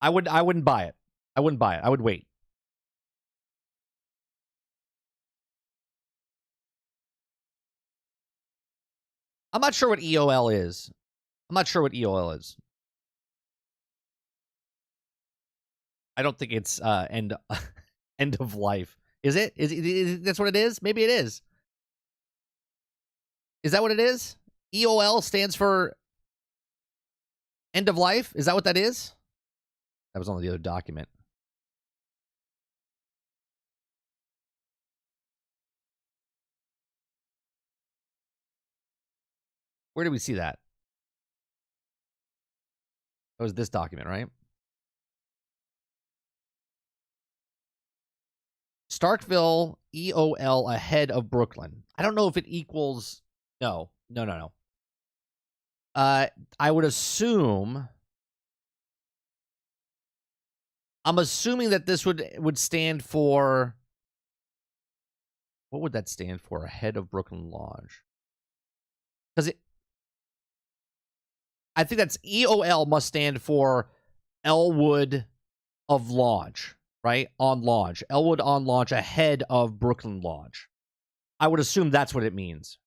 I wouldn't buy it. I wouldn't buy it. I would wait. I'm not sure what EOL is. I don't think it's end of life. Is it? Is that's what it is? Maybe it is. Is that what it is? EOL stands for end of life? Is that what that is? That was on the other document. Where did we see that? That was this document, right? Starkville EOL ahead of Brooklyn. I don't know if it equals. No. I would assume. I'm assuming that this would stand for. What would that stand for? Ahead of Brooklyn Lodge. Because I think that's EOL must stand for Elwood of Lodge, right? On Lodge. Elwood on Lodge ahead of Brooklyn Lodge. I would assume that's what it means.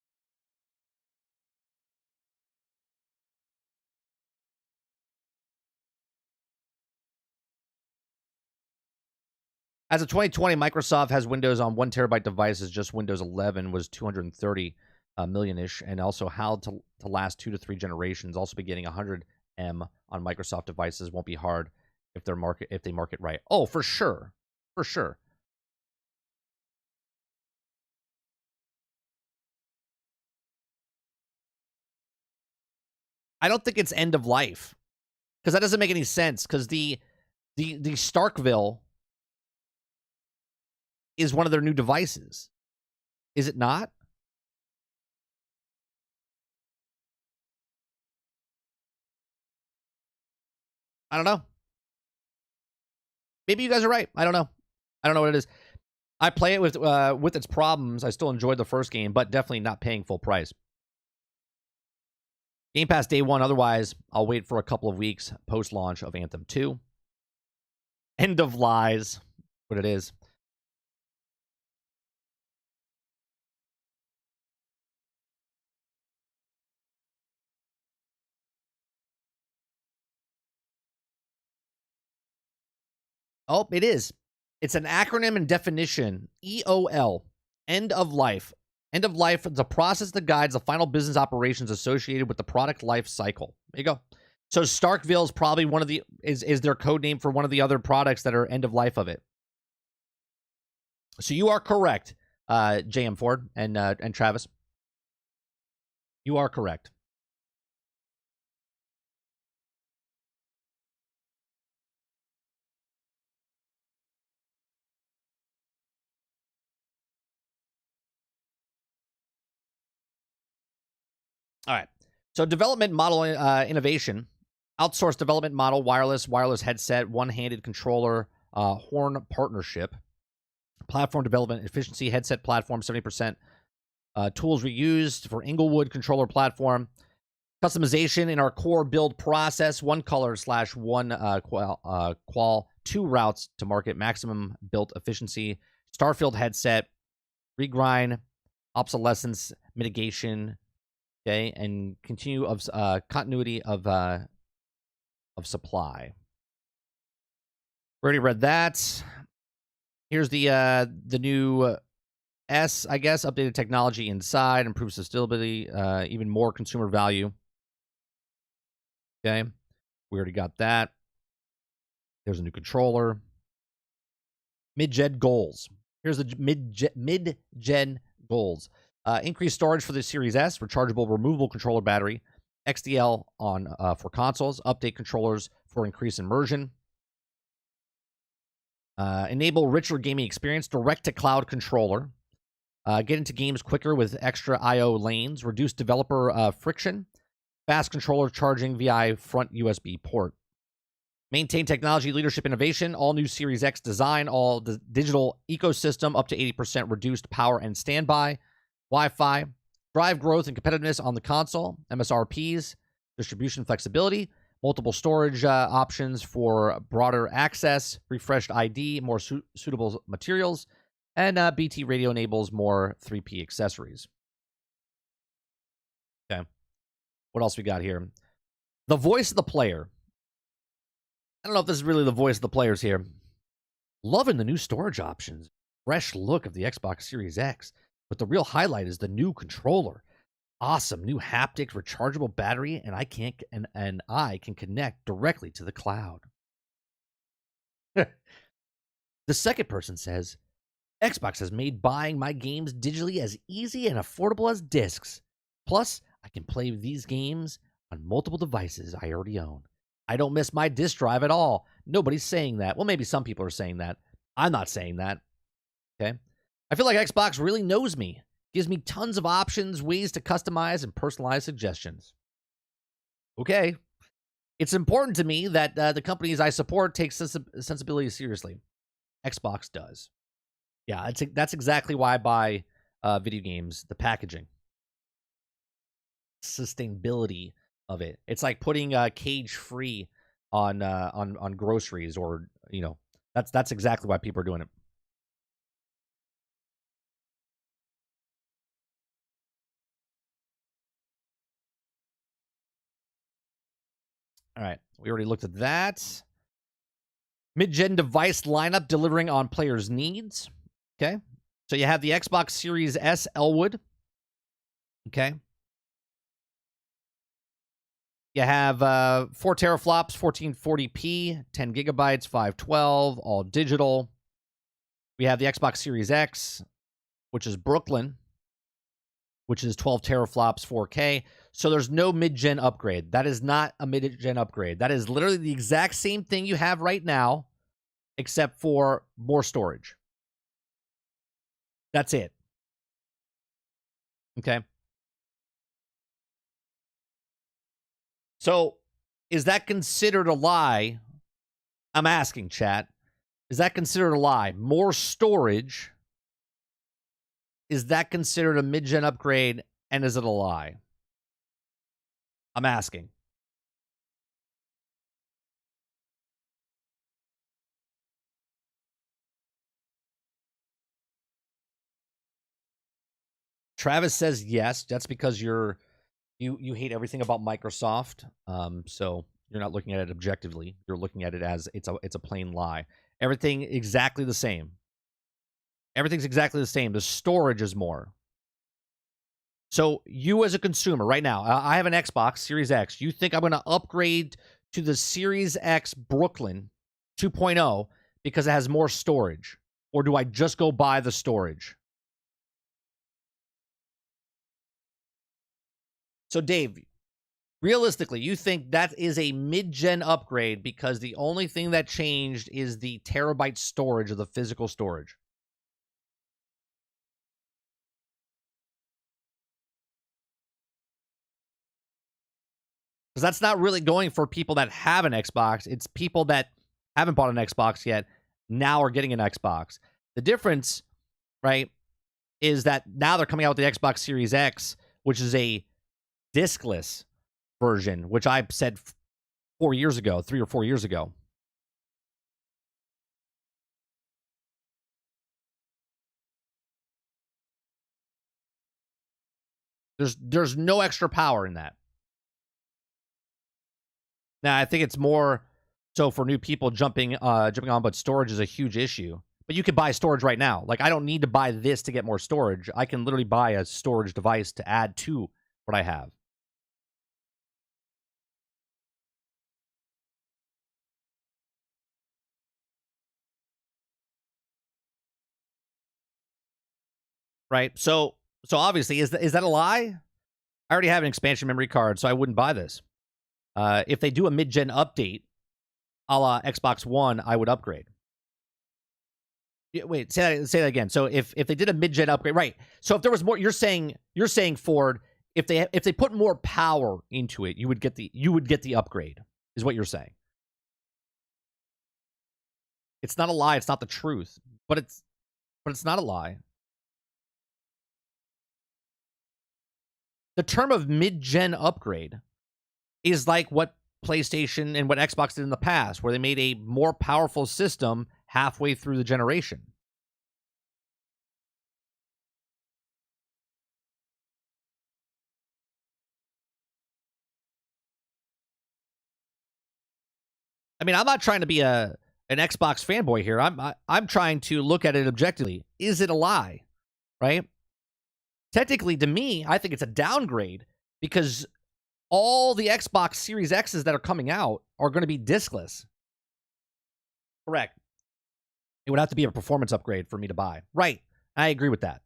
As of 2020, Microsoft has Windows on 1 terabyte devices. Just Windows 11 was 230 million-ish, and also how to last 2 to 3 generations. Also beginning 100 M on Microsoft devices won't be hard if they market right. Oh, for sure. I don't think it's end of life, because that doesn't make any sense, because the Starkville is one of their new devices. Is it not? I don't know. Maybe you guys are right. I don't know. I don't know what it is. I play it with its problems. I still enjoyed the first game, but definitely not paying full price. Game Pass day one. Otherwise, I'll wait for a couple of weeks post-launch of Anthem 2. End of lies. What it is. Oh, it is. It's an acronym and definition. EOL. End of life. End of life is a process that guides the final business operations associated with the product life cycle. There you go. So Starkville is probably one of the is their code name for one of the other products that are end of life of it. So you are correct, JM Ford and Travis. You are correct. All right. So development model innovation, outsourced development model, wireless headset, one-handed controller, horn partnership, platform development efficiency, headset platform 70%, tools reused for Inglewood controller platform, customization in our core build process, one color / one qual, 2 routes to market, maximum built efficiency, Starfield headset, regrind, obsolescence mitigation, okay, and continue of continuity of supply. We already read that. Here's the new S, I guess, updated technology inside, improved stability, even more consumer value. Okay, we already got that. There's a new controller. Mid-gen goals. Here's the mid-gen goals. Increased storage for the Series S, rechargeable removable controller battery, XDL on for consoles, update controllers for increased immersion, enable richer gaming experience, direct-to-cloud controller, get into games quicker with extra I/O lanes, reduce developer friction, fast controller charging via front USB port. Maintain technology leadership innovation, all new Series X design, all the digital ecosystem, up to 80% reduced power and standby, Wi-Fi, drive growth and competitiveness on the console, MSRPs, distribution flexibility, multiple storage options for broader access, refreshed ID, more suitable materials, and BT radio enables more 3P accessories. Okay. What else we got here? The voice of the player. I don't know if this is really the voice of the players here. Loving the new storage options. Fresh look of the Xbox Series X. But the real highlight is the new controller. Awesome new haptic rechargeable battery, and I can connect directly to the cloud. The second person says, Xbox has made buying my games digitally as easy and affordable as discs. Plus, I can play these games on multiple devices I already own. I don't miss my disk drive at all. Nobody's saying that. Well, maybe some people are saying that. I'm not saying that. Okay? I feel like Xbox really knows me. Gives me tons of options, ways to customize, and personalize suggestions. Okay. It's important to me that the companies I support take sensibility seriously. Xbox does. Yeah, that's exactly why I buy video games, the packaging. Sustainability of it. It's like putting cage free on groceries, or that's exactly why people are doing it. All right, we already looked at that. Mid-gen device lineup delivering on players' needs. Okay, so you have the Xbox Series S Elwood. Okay. You have 4 teraflops, 1440p, 10 gigabytes, 512, all digital. We have the Xbox Series X, which is Brooklyn, which is 12 teraflops, 4K. So there's no mid-gen upgrade. That is not a mid-gen upgrade. That is literally the exact same thing you have right now, except for more storage. That's it. Okay. So, is that considered a lie? I'm asking, chat. Is that considered a lie? More storage. Is that considered a mid-gen upgrade, and is it a lie? I'm asking. Travis says yes. That's because you hate everything about Microsoft. So you're not looking at it objectively. You're looking at it as it's a plain lie. Everything exactly the same. Everything's exactly the same. The storage is more. So you as a consumer right now, I have an Xbox Series X. You think I'm going to upgrade to the Series X Brooklyn 2.0 because it has more storage? Or do I just go buy the storage? So Dave, realistically, you think that is a mid-gen upgrade because the only thing that changed is the terabyte storage of the physical storage? Because that's not really going for people that have an Xbox. It's people that haven't bought an Xbox yet, now are getting an Xbox. The difference, right, is that now they're coming out with the Xbox Series X, which is a diskless version, which I said 4 years ago, 3 or 4 years ago. There's no extra power in that. Now, I think it's more so for new people jumping on, but storage is a huge issue. But you could buy storage right now. Like, I don't need to buy this to get more storage. I can literally buy a storage device to add to what I have. Right? So obviously, is that a lie? I already have an expansion memory card, so I wouldn't buy this. If they do a mid-gen update, a la Xbox One, I would upgrade. Yeah, wait, say that again. So if they did a mid-gen upgrade, right? So if there was more, you're saying Ford, if they put more power into it, you would get the upgrade, is what you're saying. It's not a lie. It's not the truth, but it's not a lie. The term of mid-gen upgrade is like what PlayStation and what Xbox did in the past, where they made a more powerful system halfway through the generation. I mean, I'm not trying to be an Xbox fanboy here. I'm trying to look at it objectively. Is it a lie? Right? Technically, to me, I think it's a downgrade because all the Xbox Series X's that are coming out are going to be diskless. Correct. It would have to be a performance upgrade for me to buy. Right. I agree with that.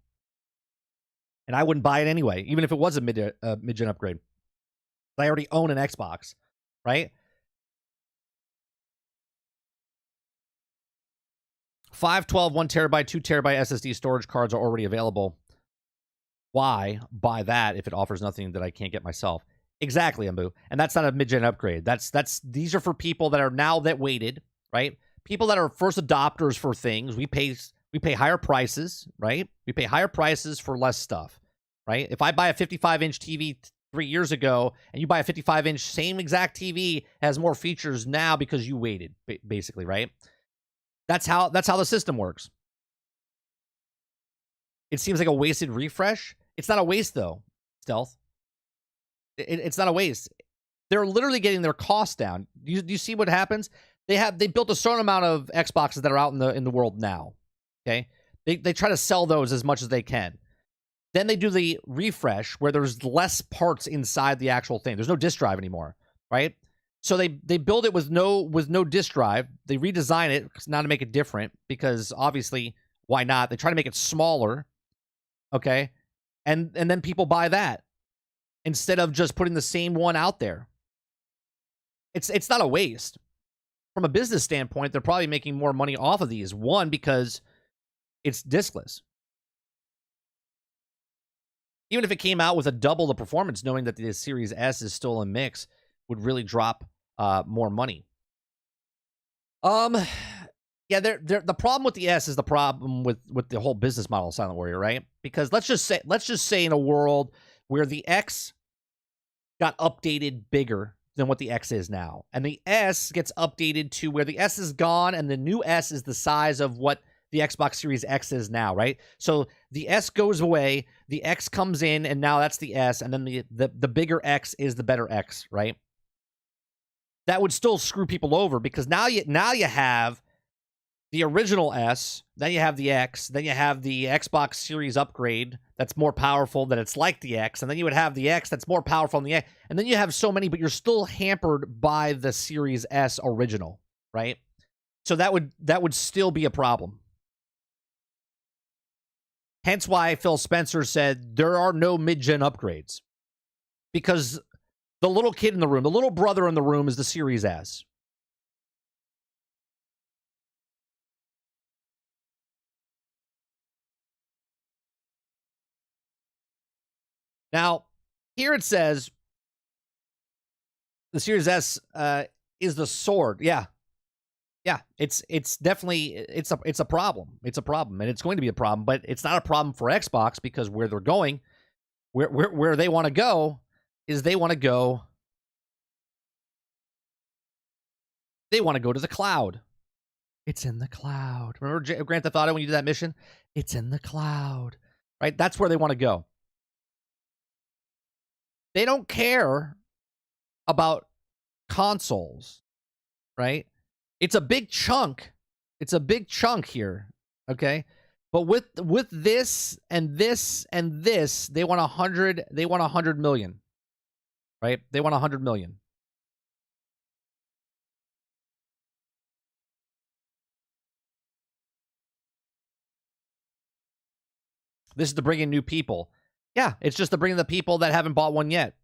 And I wouldn't buy it anyway, even if it was a mid-gen upgrade. I already own an Xbox, right? 512, 1 terabyte, 2 terabyte SSD storage cards are already available. Why buy that if it offers nothing that I can't get myself? Exactly, Ambu. And that's not a mid-gen upgrade. These are for people that are now that waited, right? People that are first adopters for things. We pay higher prices, right? We pay higher prices for less stuff, right? If I buy a 55-inch TV 3 years ago and you buy a 55-inch same exact TV, has more features now because you waited, basically, right? That's how the system works. It seems like a wasted refresh. It's not a waste, though, Stealth. It's not a waste. They're literally getting their costs down. Do you see what happens? They built a certain amount of Xboxes that are out in the world now. Okay, they try to sell those as much as they can. Then they do the refresh where there's less parts inside the actual thing. There's no disk drive anymore, right? So they build it with no disk drive. They redesign it now to make it different because obviously why not? They try to make it smaller, okay, and then people buy that instead of just putting the same one out there. It's not a waste. From a business standpoint, they're probably making more money off of these. One, because it's diskless. Even if it came out with a double the performance, knowing that the Series S is still a mix, would really drop more money. Yeah, the problem with the S is the problem with the whole business model of Silent Warrior, right? Because let's just say in a world where the X got updated bigger than what the X is now, and the S gets updated to where the S is gone, and the new S is the size of what the Xbox Series X is now, right? So the S goes away, the X comes in, and now that's the S, and then the bigger X is the better X, right? That would still screw people over because now you have the original S, then you have the X, then you have the Xbox Series upgrade that's more powerful, that it's like the X, and then you would have the X that's more powerful than the X, and then you have so many, but you're still hampered by the Series S original, right? So that would still be a problem. Hence why Phil Spencer said there are no mid-gen upgrades, because the little kid in the room, the little brother in the room is the Series S. Now, here it says the Series S is the sword. Yeah. Yeah, it's definitely it's a problem. It's a problem, and it's going to be a problem, but it's not a problem for Xbox, because where they're going, where they want to go is they want to go to the cloud. It's in the cloud. Remember Grand Theft Auto when you did that mission? It's in the cloud. Right? That's where they want to go. They don't care about consoles, right? It's a big chunk. It's a big chunk here, okay? But with this and this and this, they want 100. They want 100 million, right? They want 100 million. This is to bring in new people. Yeah, it's just to bring in the people that haven't bought one yet.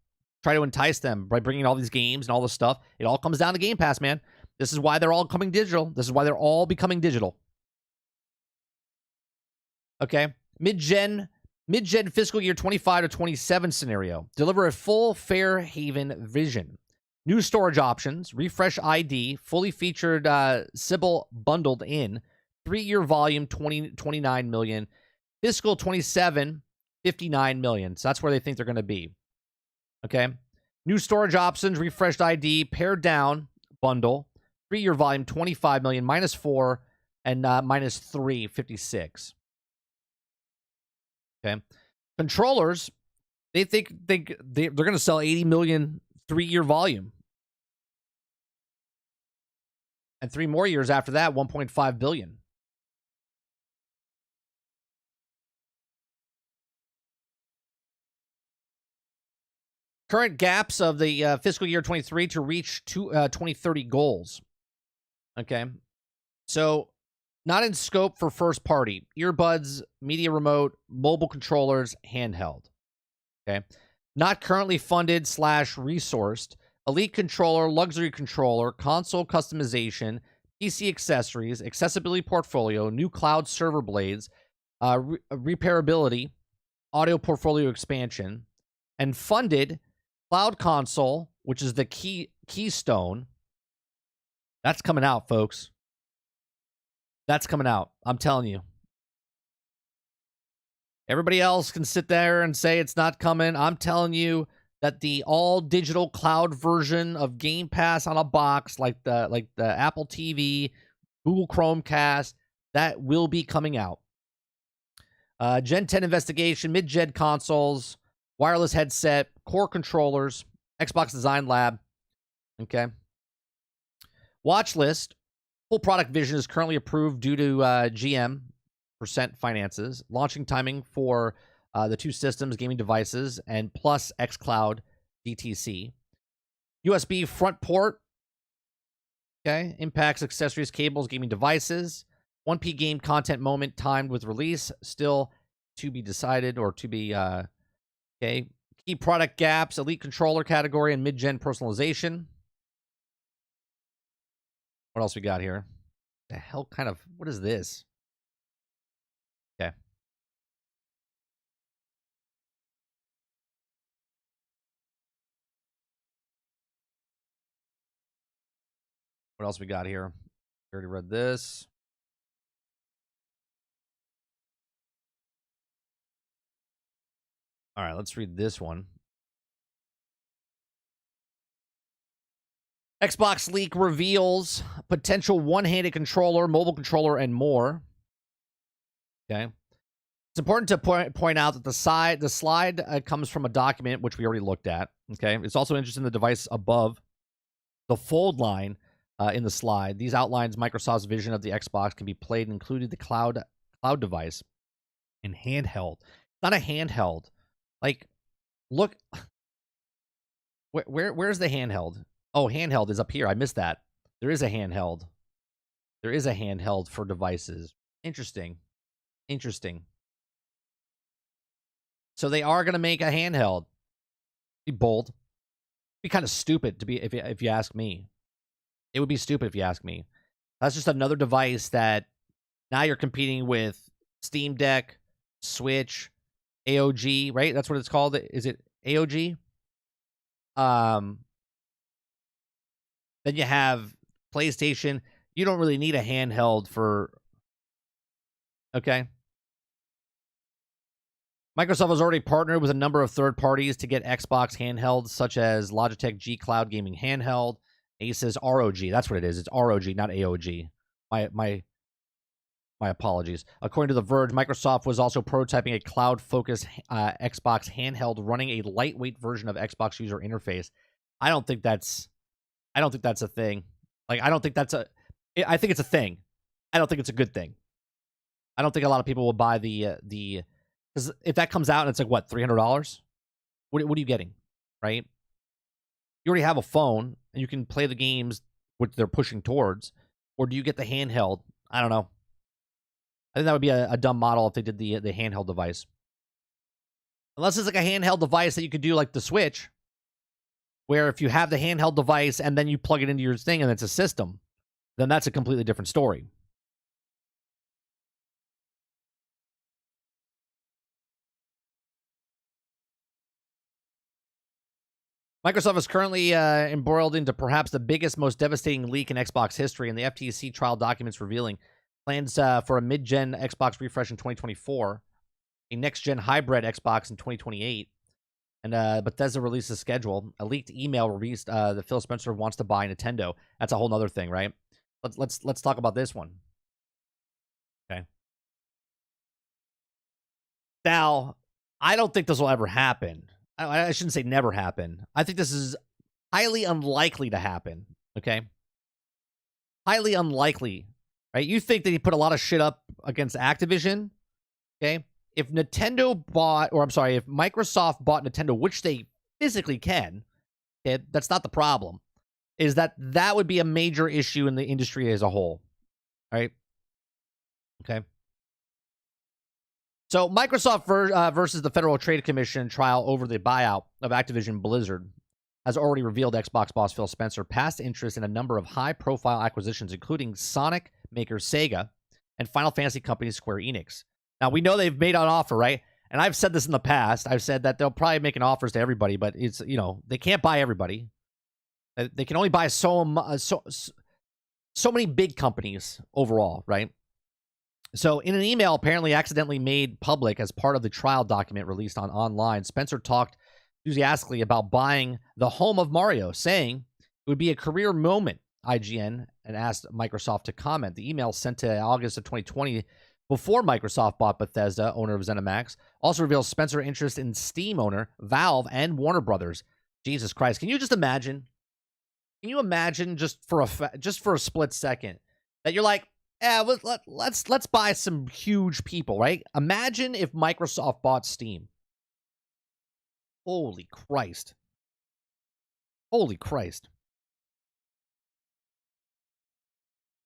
Try to entice them by bringing all these games and all this stuff. It all comes down to Game Pass, man. This is why they're all coming digital. This is why they're all becoming digital. Okay? Mid-gen fiscal year 25 to 27 scenario. Deliver a full Fairhaven vision. New storage options, refresh ID, fully featured Sybil bundled in, 3-year volume, 29 million. Fiscal 27, 59 million. So that's where they think they're going to be. Okay? New storage options, refreshed ID, pared down bundle, 3-year volume, 25 million, -4, and -3, 56. Okay. Controllers, they think they're going to sell 80 million 3-year volume. And 3 more years after that, 1.5 billion. Current gaps of the fiscal year 23 to reach 2030 goals. Okay. So, not in scope for first party. Earbuds, media remote, mobile controllers, handheld. Okay. Not currently funded / resourced. Elite controller, luxury controller, console customization, PC accessories, accessibility portfolio, new cloud server blades, repairability, audio portfolio expansion, and funded cloud console, which is the keystone. That's coming out, folks. That's coming out. I'm telling you. Everybody else can sit there and say it's not coming. I'm telling you that the all-digital cloud version of Game Pass on a box, like the Apple TV, Google Chromecast, that will be coming out. Gen 10 investigation, mid-gen consoles, wireless headset, core controllers, Xbox Design Lab. Okay. Watch list. Full product vision is currently approved due to GM % finances. Launching timing for the 2 systems, gaming devices, and plus xCloud DTC. USB front port. Okay. Impacts, accessories, cables, gaming devices. 1P game content moment timed with release. Still to be decided or to be... okay. Key product gaps, elite controller category, and mid-gen personalization. What else we got here? The hell kind of... What is this? Okay. What else we got here? We already read this. All right, let's read this one. Xbox leak reveals potential one-handed controller, mobile controller, and more. Okay. It's important to point out that the slide comes from a document which we already looked at. Okay. It's also interesting in the device above the fold line. in the slide. These outlines Microsoft's vision of the Xbox can be played and included the cloud device and handheld. Not a handheld. Like, look, where's the handheld? Oh, handheld is up here. I missed that. There is a handheld. There is a handheld for devices. Interesting. Interesting. So they are going to make a handheld. Be bold. Be kind of stupid to be if you ask me. It would be stupid if you ask me. That's just another device that now you're competing with Steam Deck, Switch, AOG, right? That's what it's called. Is it AOG? Then you have PlayStation. You don't really need a handheld for... Okay. Microsoft has already partnered with a number of third parties to get Xbox handhelds, such as Logitech G Cloud Gaming Handheld, Asus ROG. That's what it is. It's ROG, not AOG. My apologies. According to The Verge, Microsoft was also prototyping a cloud-focused Xbox handheld running a lightweight version of Xbox user interface. I don't think that's a thing. Like, I think it's a thing. I don't think it's a good thing. I don't think a lot of people will buy the because if that comes out and it's like, what, $300? What are you getting, right? You already have a phone and you can play the games which they're pushing towards, or do you get the handheld? I don't know. I think that would be a dumb model if they did the handheld device. Unless it's like a handheld device that you could do like the Switch, where if you have the handheld device and then you plug it into your thing and it's a system, then that's a completely different story. Microsoft is currently embroiled into perhaps the biggest, most devastating leak in Xbox history, and the FTC trial documents revealing plans for a mid-gen Xbox refresh in 2024, a next-gen hybrid Xbox in 2028, and Bethesda released a schedule. A leaked email released that Phil Spencer wants to buy Nintendo. That's a whole other thing, right? Let's talk about this one. Okay. Now, I don't think this will ever happen. I shouldn't say never happen. I think this is highly unlikely to happen, okay? Highly unlikely, right? You think that he put a lot of shit up against Activision, okay? If Microsoft bought Nintendo, which they physically can, okay, that's not the problem, is that would be a major issue in the industry as a whole, right? Okay. So Microsoft versus the Federal Trade Commission trial over the buyout of Activision Blizzard has already revealed Xbox boss Phil Spencer past interest in a number of high-profile acquisitions, including Sonic maker Sega and Final Fantasy company Square Enix. Now, we know they've made an offer, right? And I've said this in the past. I've said that they'll probably make an offers to everybody, but it's, you know, they can't buy everybody. They can only buy so many big companies overall, right? So in an email apparently accidentally made public as part of the trial document released online, Spencer talked enthusiastically about buying the home of Mario, saying it would be a career moment, IGN, and asked Microsoft to comment. The email sent to August of 2020 before Microsoft bought Bethesda, owner of ZeniMax, also reveals Spencer's interest in Steam owner, Valve, and Warner Brothers. Jesus Christ. Can you just imagine? Can you imagine just for a split second that you're like, yeah, let's buy some huge people, right? Imagine if Microsoft bought Steam. Holy Christ. Holy Christ.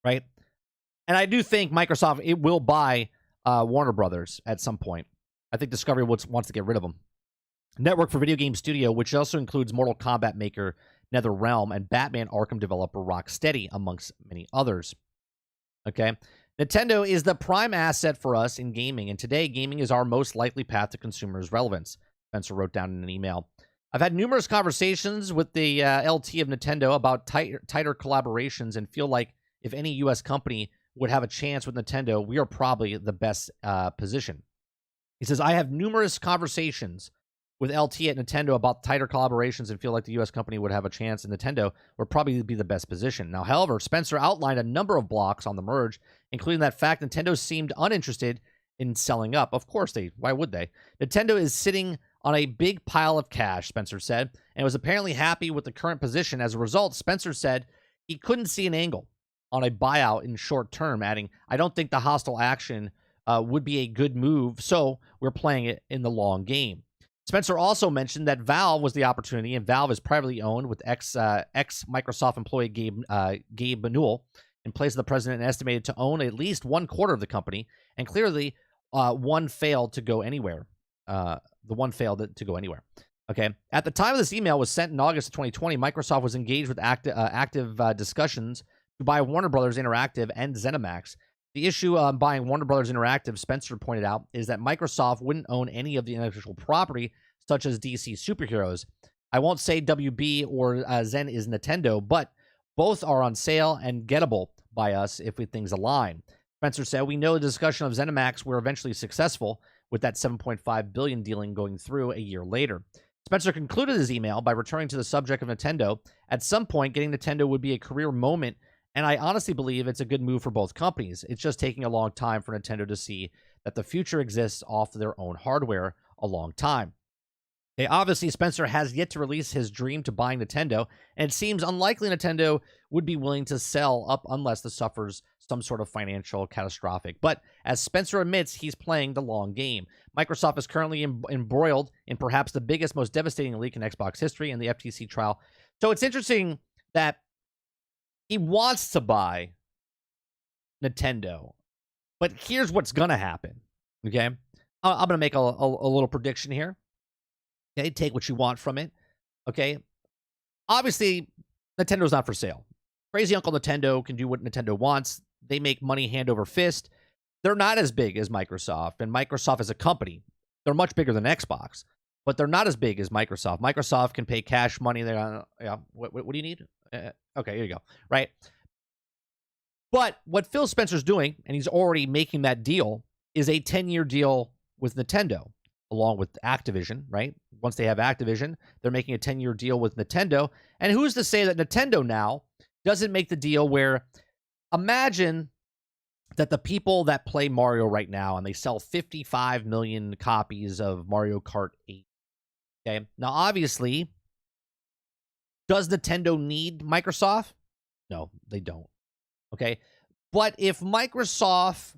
Right? And I do think Microsoft, it will buy Warner Brothers at some point. I think Discovery wants to get rid of them. Network for Video Game Studio, which also includes Mortal Kombat maker NetherRealm and Batman Arkham developer Rocksteady, amongst many others. Okay. Nintendo is the prime asset for us in gaming, and today gaming is our most likely path to consumers' relevance, Spencer wrote down in an email. I've had numerous conversations with the LT of Nintendo about tighter collaborations and feel like if any U.S. company would have a chance with Nintendo, we are probably the best position. He says, I have numerous conversations with LT at Nintendo about tighter collaborations and feel like the U.S. company would have a chance, and Nintendo would probably be the best position. Now, however, Spencer outlined a number of blocks on the merge, including that fact Nintendo seemed uninterested in selling up. Of course why would they? Nintendo is sitting on a big pile of cash, Spencer said, and was apparently happy with the current position. As a result, Spencer said he couldn't see an angle on a buyout in short term, adding, I don't think the hostile action would be a good move, so we're playing it in the long game. Spencer also mentioned that Valve was the opportunity, and Valve is privately owned with ex-Microsoft employee Gabe Newell in place of the president and estimated to own at least 1/4 of the company, and clearly one failed to go anywhere. The one failed to go anywhere. Okay. At the time of this email was sent in August of 2020, Microsoft was engaged with active discussions to buy Warner Brothers Interactive and ZeniMax. The issue on buying Warner Brothers Interactive, Spencer pointed out, is that Microsoft wouldn't own any of the intellectual property, such as DC superheroes. I won't say WB or Zen is Nintendo, but both are on sale and gettable by us if things align. Spencer said, we know the discussion of ZeniMax were eventually successful, with that $7.5 billion dealing going through a year later. Spencer concluded his email by returning to the subject of Nintendo. At some point, getting Nintendo would be a career moment, and I honestly believe it's a good move for both companies. It's just taking a long time for Nintendo to see that the future exists off their own hardware a long time. Okay, obviously, Spencer has yet to release his dream to buying Nintendo, and it seems unlikely Nintendo would be willing to sell up unless it suffers some sort of financial catastrophic. But as Spencer admits, he's playing the long game. Microsoft is currently embroiled in perhaps the biggest, most devastating leak in Xbox history in the FTC trial. So it's interesting that he wants to buy Nintendo, but here's what's going to happen, okay? I'm going to make a little prediction here. Okay, take what you want from it. Okay, obviously, Nintendo's not for sale. Crazy Uncle Nintendo can do what Nintendo wants. They make money hand over fist. They're not as big as Microsoft, and Microsoft as a company, they're much bigger than Xbox, but they're not as big as Microsoft. Microsoft can pay cash money. They're what do you need? Okay, here you go. Right. But what Phil Spencer's doing, and he's already making that deal, is a 10-year deal with Nintendo, along with Activision, right? Once they have Activision, they're making a 10-year deal with Nintendo. And who's to say that Nintendo now doesn't make the deal where, imagine that the people that play Mario right now, and they sell 55 million copies of Mario Kart 8. Okay. Now, obviously, does Nintendo need Microsoft? No, they don't. Okay. But if Microsoft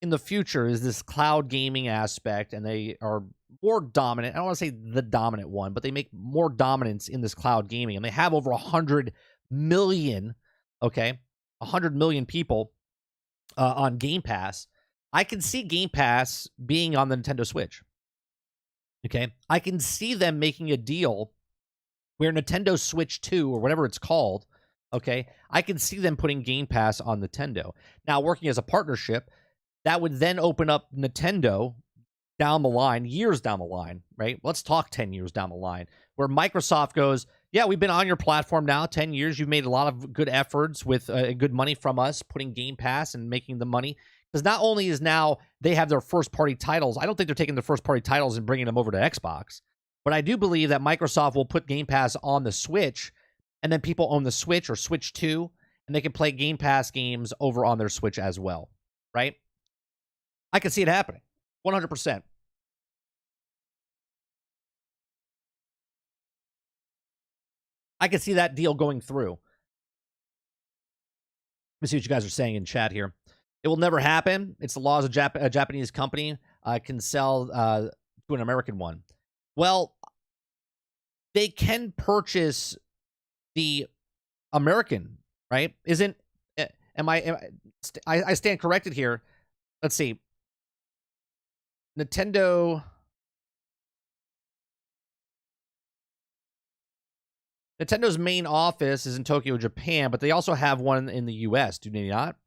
in the future is this cloud gaming aspect, and they are more dominant, I don't want to say the dominant one, but they make more dominance in this cloud gaming, and they have over 100 million, okay, 100 million people on Game Pass. I can see Game Pass being on the Nintendo Switch. Okay, I can see them making a deal where Nintendo Switch 2, or whatever it's called, okay, I can see them putting Game Pass on Nintendo. Now, working as a partnership, that would then open up Nintendo down the line, years down the line, right? Let's talk 10 years down the line, where Microsoft goes, yeah, we've been on your platform now 10 years. You've made a lot of good efforts with good money from us, putting Game Pass and making the money. Because not only is now they have their first-party titles, I don't think they're taking their first-party titles and bringing them over to Xbox. But I do believe that Microsoft will put Game Pass on the Switch, and then people own the Switch or Switch 2, and they can play Game Pass games over on their Switch as well, right? I can see it happening, 100%. I can see that deal going through. Let me see what you guys are saying in chat here. It will never happen. It's the laws of a Japanese company can sell to an American one. Well, they can purchase the American, right? Isn't? I stand corrected here. Let's see. Nintendo's main office is in Tokyo, Japan, but they also have one in the U.S., do they not?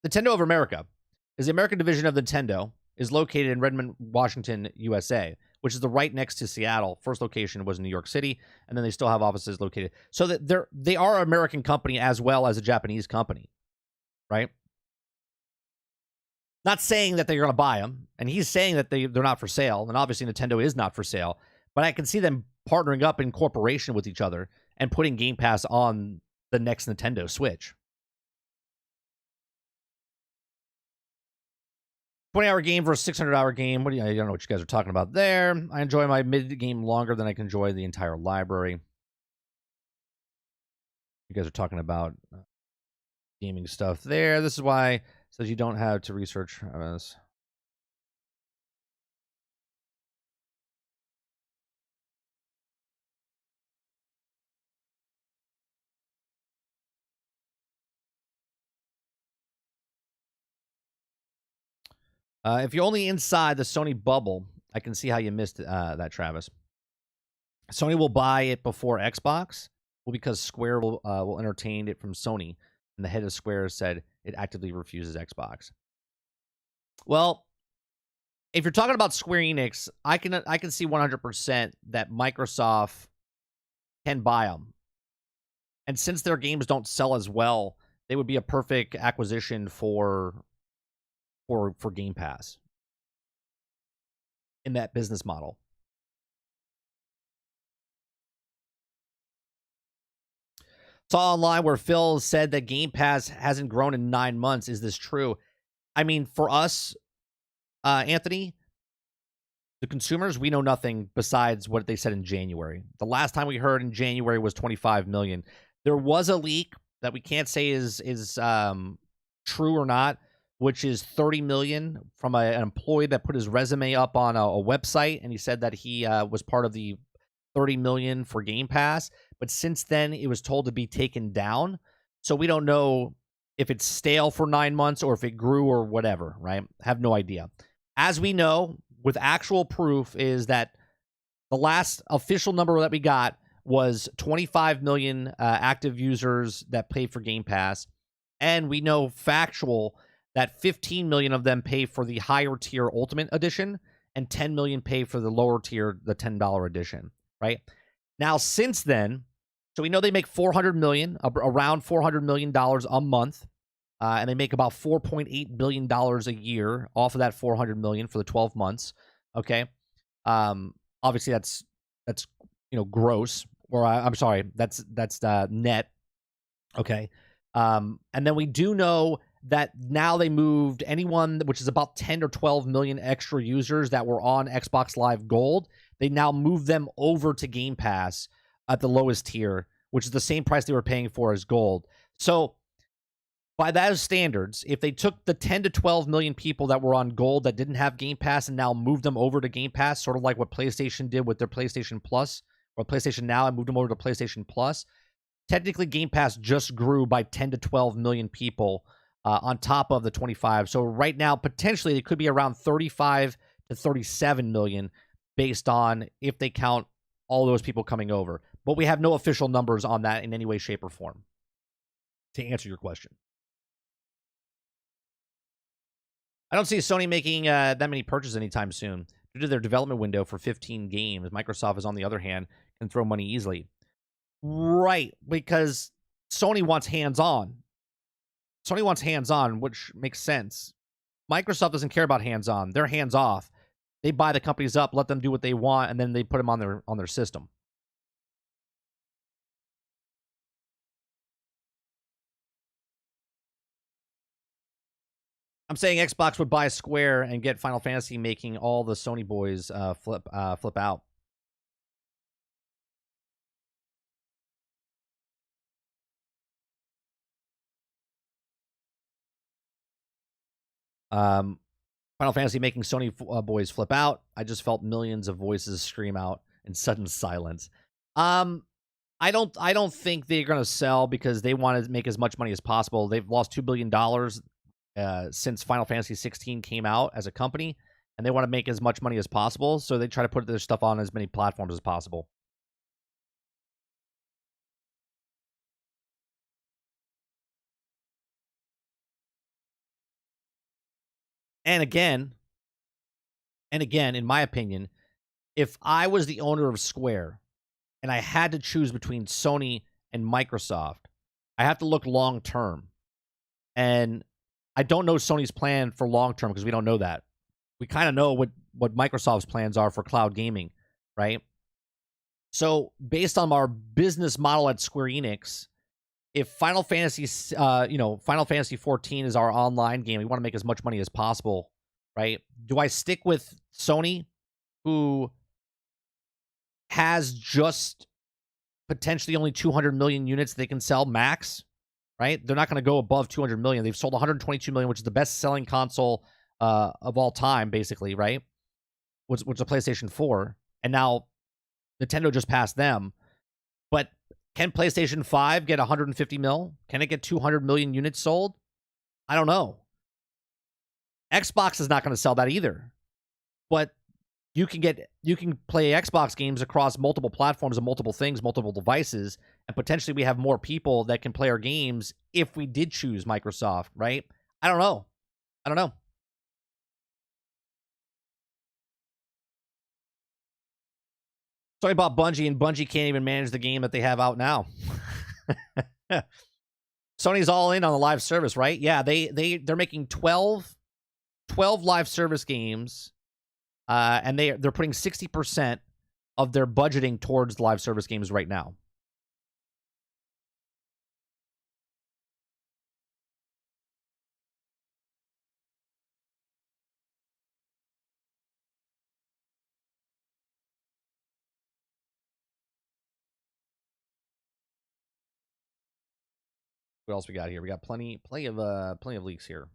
Nintendo of America is the American division of Nintendo, is located in Redmond, Washington, USA, which is the right next to Seattle. First location was in New York City, and then they still have offices located. So that they are an American company as well as a Japanese company, right? Not saying that they're going to buy them, and he's saying that they're not for sale, and obviously Nintendo is not for sale, but I can see them partnering up in cooperation with each other and putting Game Pass on the next Nintendo Switch. 20-hour game versus 600-hour game. I don't know what you guys are talking about there. I enjoy my mid-game longer than I can enjoy the entire library. You guys are talking about gaming stuff there. This is why it says you don't have to research this. If you're only inside the Sony bubble, I can see how you missed that, Travis. Sony will buy it before Xbox, well, because Square will entertain it from Sony, and the head of Square said it actively refuses Xbox. Well, if you're talking about Square Enix, I can see 100% that Microsoft can buy them, and since their games don't sell as well, they would be a perfect acquisition for Game Pass in that business model. Saw online where Phil said that Game Pass hasn't grown in 9 months. Is this true? I mean, for us, Anthony, the consumers, we know nothing besides what they said in January. The last time we heard in January was 25 million. There was a leak that we can't say is true or not, which is 30 million from an employee that put his resume up on a website, and he said that he was part of the 30 million for Game Pass. But since then, it was told to be taken down. So we don't know if it's stale for 9 months or if it grew or whatever, right? Have no idea. As we know, with actual proof, is that the last official number that we got was 25 million active users that pay for Game Pass. And we know factual that 15 million of them pay for the higher tier Ultimate Edition and 10 million pay for the lower tier, the $10 edition, right? Now, since then, so we know they make 400 million, around $400 million a month, and they make about $4.8 billion a year off of that 400 million for the 12 months. Okay, obviously that's gross, or I'm sorry, that's net. Okay, and then we do know that now they moved anyone, which is about 10 or 12 million extra users that were on Xbox Live Gold. They now move them over to Game Pass at the lowest tier, which is the same price they were paying for as Gold. So by those standards, if they took the 10 to 12 million people that were on Gold that didn't have Game Pass and now moved them over to Game Pass, sort of like what PlayStation did with their PlayStation Plus or PlayStation Now, and moved them over to PlayStation Plus, technically Game Pass just grew by 10 to 12 million people on top of the 25. So right now, potentially, it could be around 35 to 37 million based on if they count all those people coming over. But we have no official numbers on that in any way, shape, or form, to answer your question. I don't see Sony making that many purchases anytime soon. Due to their development window for 15 games, Microsoft is, on the other hand, can throw money easily. Right, because Sony wants hands-on. Sony wants hands-on, which makes sense. Microsoft doesn't care about hands-on. They're hands-off. They buy the companies up, let them do what they want, and then they put them on their system. I'm saying Xbox would buy Square and get Final Fantasy, making all the Sony boys flip out. Final Fantasy making Sony boys flip out. I just felt millions of voices scream out in sudden silence. I don't think they're gonna sell because they want to make as much money as possible. They've lost $2 billion since Final Fantasy 16 came out as a company, and they want to make as much money as possible. So they try to put their stuff on as many platforms as possible. And again, in my opinion, if I was the owner of Square and I had to choose between Sony and Microsoft, I have to look long term. And I don't know Sony's plan for long term because we don't know that. We kind of know what Microsoft's plans are for cloud gaming, right? So based on our business model at Square Enix, if Final Fantasy 14 is our online game, we want to make as much money as possible, right? Do I stick with Sony, who has just potentially only 200 million units they can sell max, right? They're not going to go above 200 million. They've sold 122 million, which is the best selling console of all time, basically, right? Which a PlayStation 4. And now Nintendo just passed them. But can PlayStation 5 get 150 mil? Can it get 200 million units sold? I don't know. Xbox is not going to sell that either. But you can play Xbox games across multiple platforms and multiple things, multiple devices, and potentially we have more people that can play our games if we did choose Microsoft, right? I don't know. Sorry about Bungie, and Bungie can't even manage the game that they have out now. Sony's all in on the live service, right? Yeah, they're making 12 live service games, and they're putting 60% of their budgeting towards live service games right now. What else we got here? We got plenty of leaks here.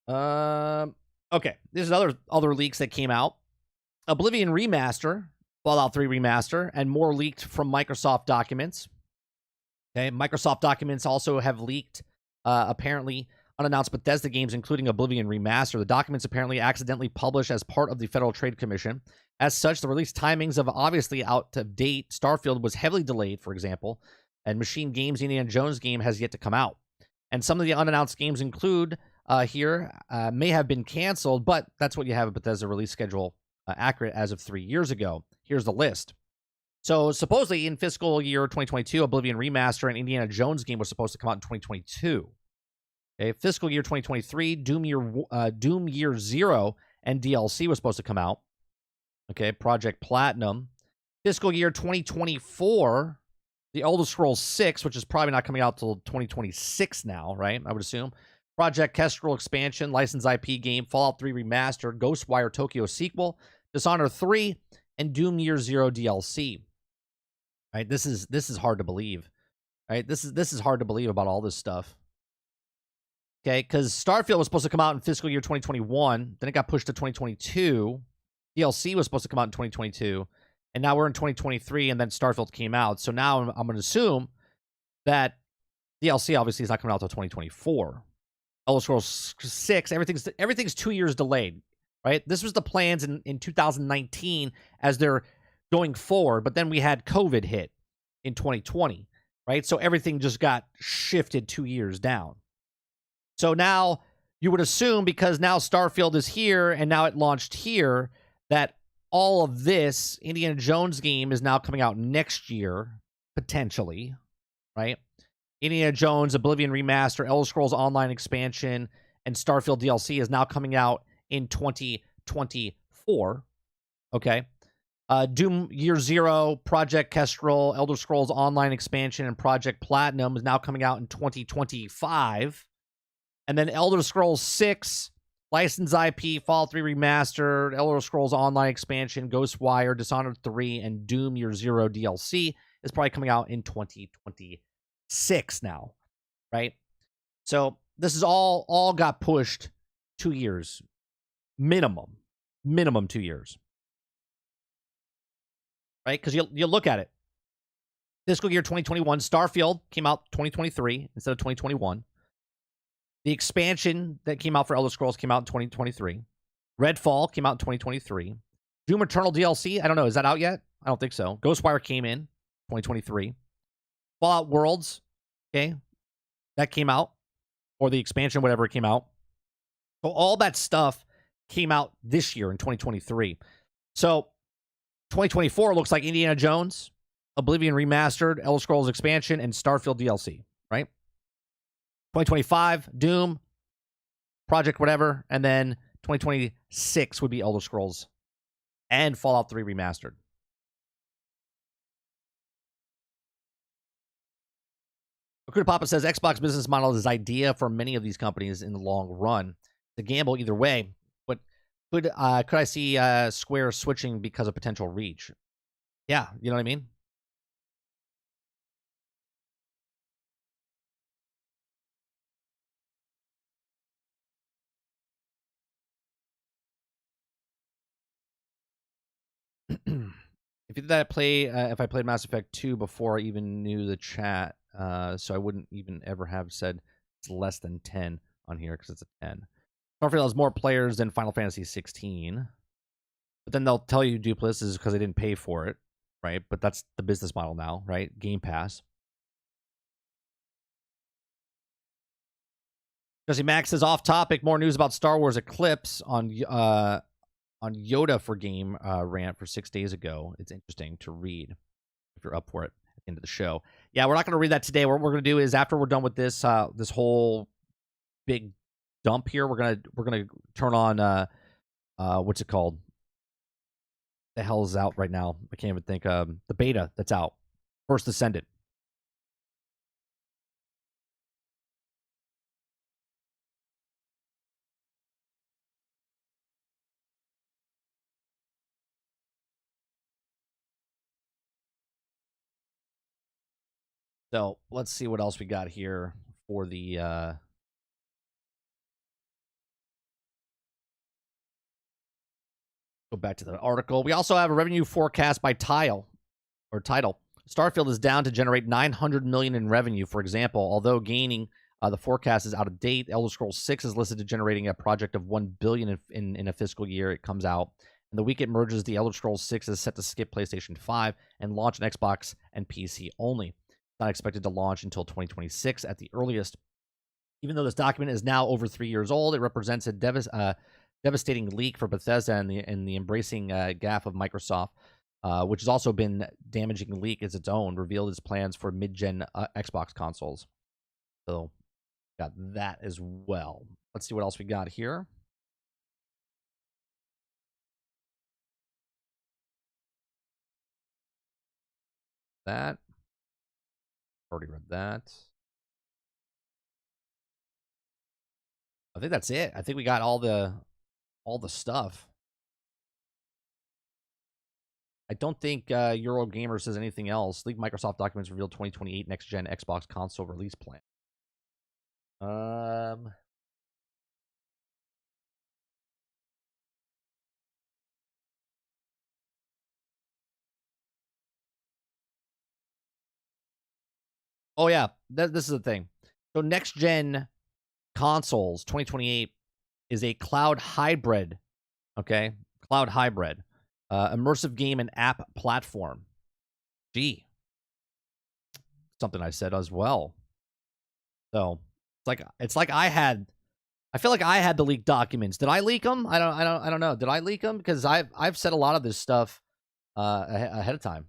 Okay. There's other leaks that came out. Oblivion Remaster, Fallout 3 Remaster, and more leaked from Microsoft documents. Okay, Microsoft documents also have leaked, apparently, unannounced Bethesda games, including Oblivion Remaster. The documents apparently accidentally published as part of the Federal Trade Commission. As such, the release timings of obviously out of date Starfield was heavily delayed, for example, and Machine Games' Indiana Jones game has yet to come out. And some of the unannounced games include may have been canceled, but that's what you have a Bethesda release schedule accurate as of 3 years ago. Here's the list. So supposedly in fiscal year 2022, Oblivion Remaster and Indiana Jones game was supposed to come out in 2022. Okay, fiscal year 2023, Doom Year 0 and DLC was supposed to come out. Okay, Project Platinum. Fiscal year 2024, The Elder Scrolls 6, which is probably not coming out till 2026 now, right? I would assume. Project Kestrel expansion, licensed IP game, Fallout 3 remastered, Ghostwire Tokyo sequel, Dishonored 3, and Doom Year 0 DLC. Right? This is hard to believe. Right? This is hard to believe about all this stuff. Okay, because Starfield was supposed to come out in fiscal year 2021, then it got pushed to 2022. DLC was supposed to come out in 2022, and now we're in 2023, and then Starfield came out. So now I'm going to assume that DLC obviously is not coming out until 2024. Elder Scrolls 6, everything's 2 years delayed, right? This was the plans in 2019 as they're going forward, but then we had COVID hit in 2020, right? So everything just got shifted 2 years down. So now you would assume, because now Starfield is here and now it launched here, that all of this Indiana Jones game is now coming out next year, potentially, right? Indiana Jones, Oblivion Remaster, Elder Scrolls Online expansion, and Starfield DLC is now coming out in 2024. Okay. Doom Year 0, Project Kestrel, Elder Scrolls Online expansion, and Project Platinum is now coming out in 2025. And then Elder Scrolls 6, licensed IP, Fallout 3 Remastered, Elder Scrolls Online expansion, Ghostwire, Dishonored 3, and Doom Year 0 DLC is probably coming out in 2026 now, right? So this is all got pushed 2 years. Minimum 2 years. Right? Because you look at it. Fiscal year 2021, Starfield came out 2023 instead of 2021. The expansion that came out for Elder Scrolls came out in 2023. Redfall came out in 2023. Doom Eternal DLC, I don't know. Is that out yet? I don't think so. Ghostwire came in 2023. Fallout Worlds, okay, that came out. Or the expansion, whatever it came out. So all that stuff came out this year in 2023. So 2024 looks like Indiana Jones, Oblivion Remastered, Elder Scrolls expansion, and Starfield DLC, right? 2025, Doom, Project whatever, and then 2026 would be Elder Scrolls and Fallout 3 Remastered. Akuda Papa says Xbox business model is idea for many of these companies in the long run. The gamble either way, but could I see Square switching because of potential reach? Yeah, you know what I mean? If you did that play, if I played Mass Effect 2 before I even knew the chat, so I wouldn't even ever have said it's less than 10 on here because it's a 10. Starfield has more players than Final Fantasy 16, but then they'll tell you Dupless is because they didn't pay for it, right? But that's the business model now, right? Game Pass. Jesse Max says off topic. More news about Star Wars Eclipse on Yoda for Game rant for 6 days ago. It's interesting to read if you're up for it at the end of the show. Yeah, we're not going to read that today. What we're going to do is after we're done with this this whole big dump here, we're gonna turn on what's it called? The hell is out right now? I can't even think. The beta that's out. First Ascendant. So let's see what else we got here for the go back to the article. We also have a revenue forecast by title. Starfield is down to generate 900 million in revenue, for example, although gaining the forecast is out of date. Elder Scrolls 6 is listed to generating a project of 1 billion in a fiscal year it comes out. And the week it merges, the Elder Scrolls 6 is set to skip PlayStation 5 and launch on Xbox and PC only. It's not expected to launch until 2026 at the earliest. Even though this document is now over 3 years old, it represents a devastating leak for Bethesda and the embracing gaffe of Microsoft, which has also been damaging leak as its own, revealed its plans for mid-gen Xbox consoles. So, got that as well. Let's see what else we got here. That. Already read that. I think that's it. I think we got all the stuff. I don't think Eurogamer says anything else. Leaked Microsoft documents revealed 2028 next-gen Xbox console release plan. Oh yeah, this is the thing. So next-gen consoles 2028 is a cloud hybrid. Okay, cloud hybrid, immersive game and app platform. Gee, something I said as well. So it's like I feel like I had the leaked documents. Did I leak them? I don't know. Did I leak them? Because I've said a lot of this stuff ahead of time.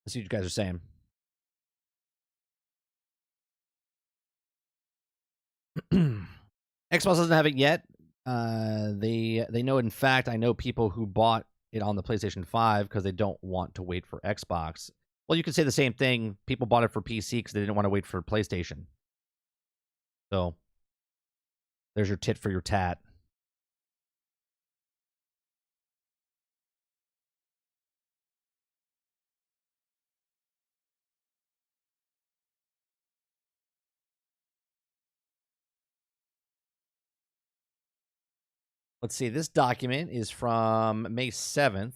Let's see what you guys are saying. Xbox doesn't have it yet. They know. In fact, I know people who bought it on the PlayStation 5 because they don't want to wait for Xbox. Well, you could say the same thing. People bought it for PC because they didn't want to wait for PlayStation. So there's your tit for your tat. Let's see. This document is from May 7th.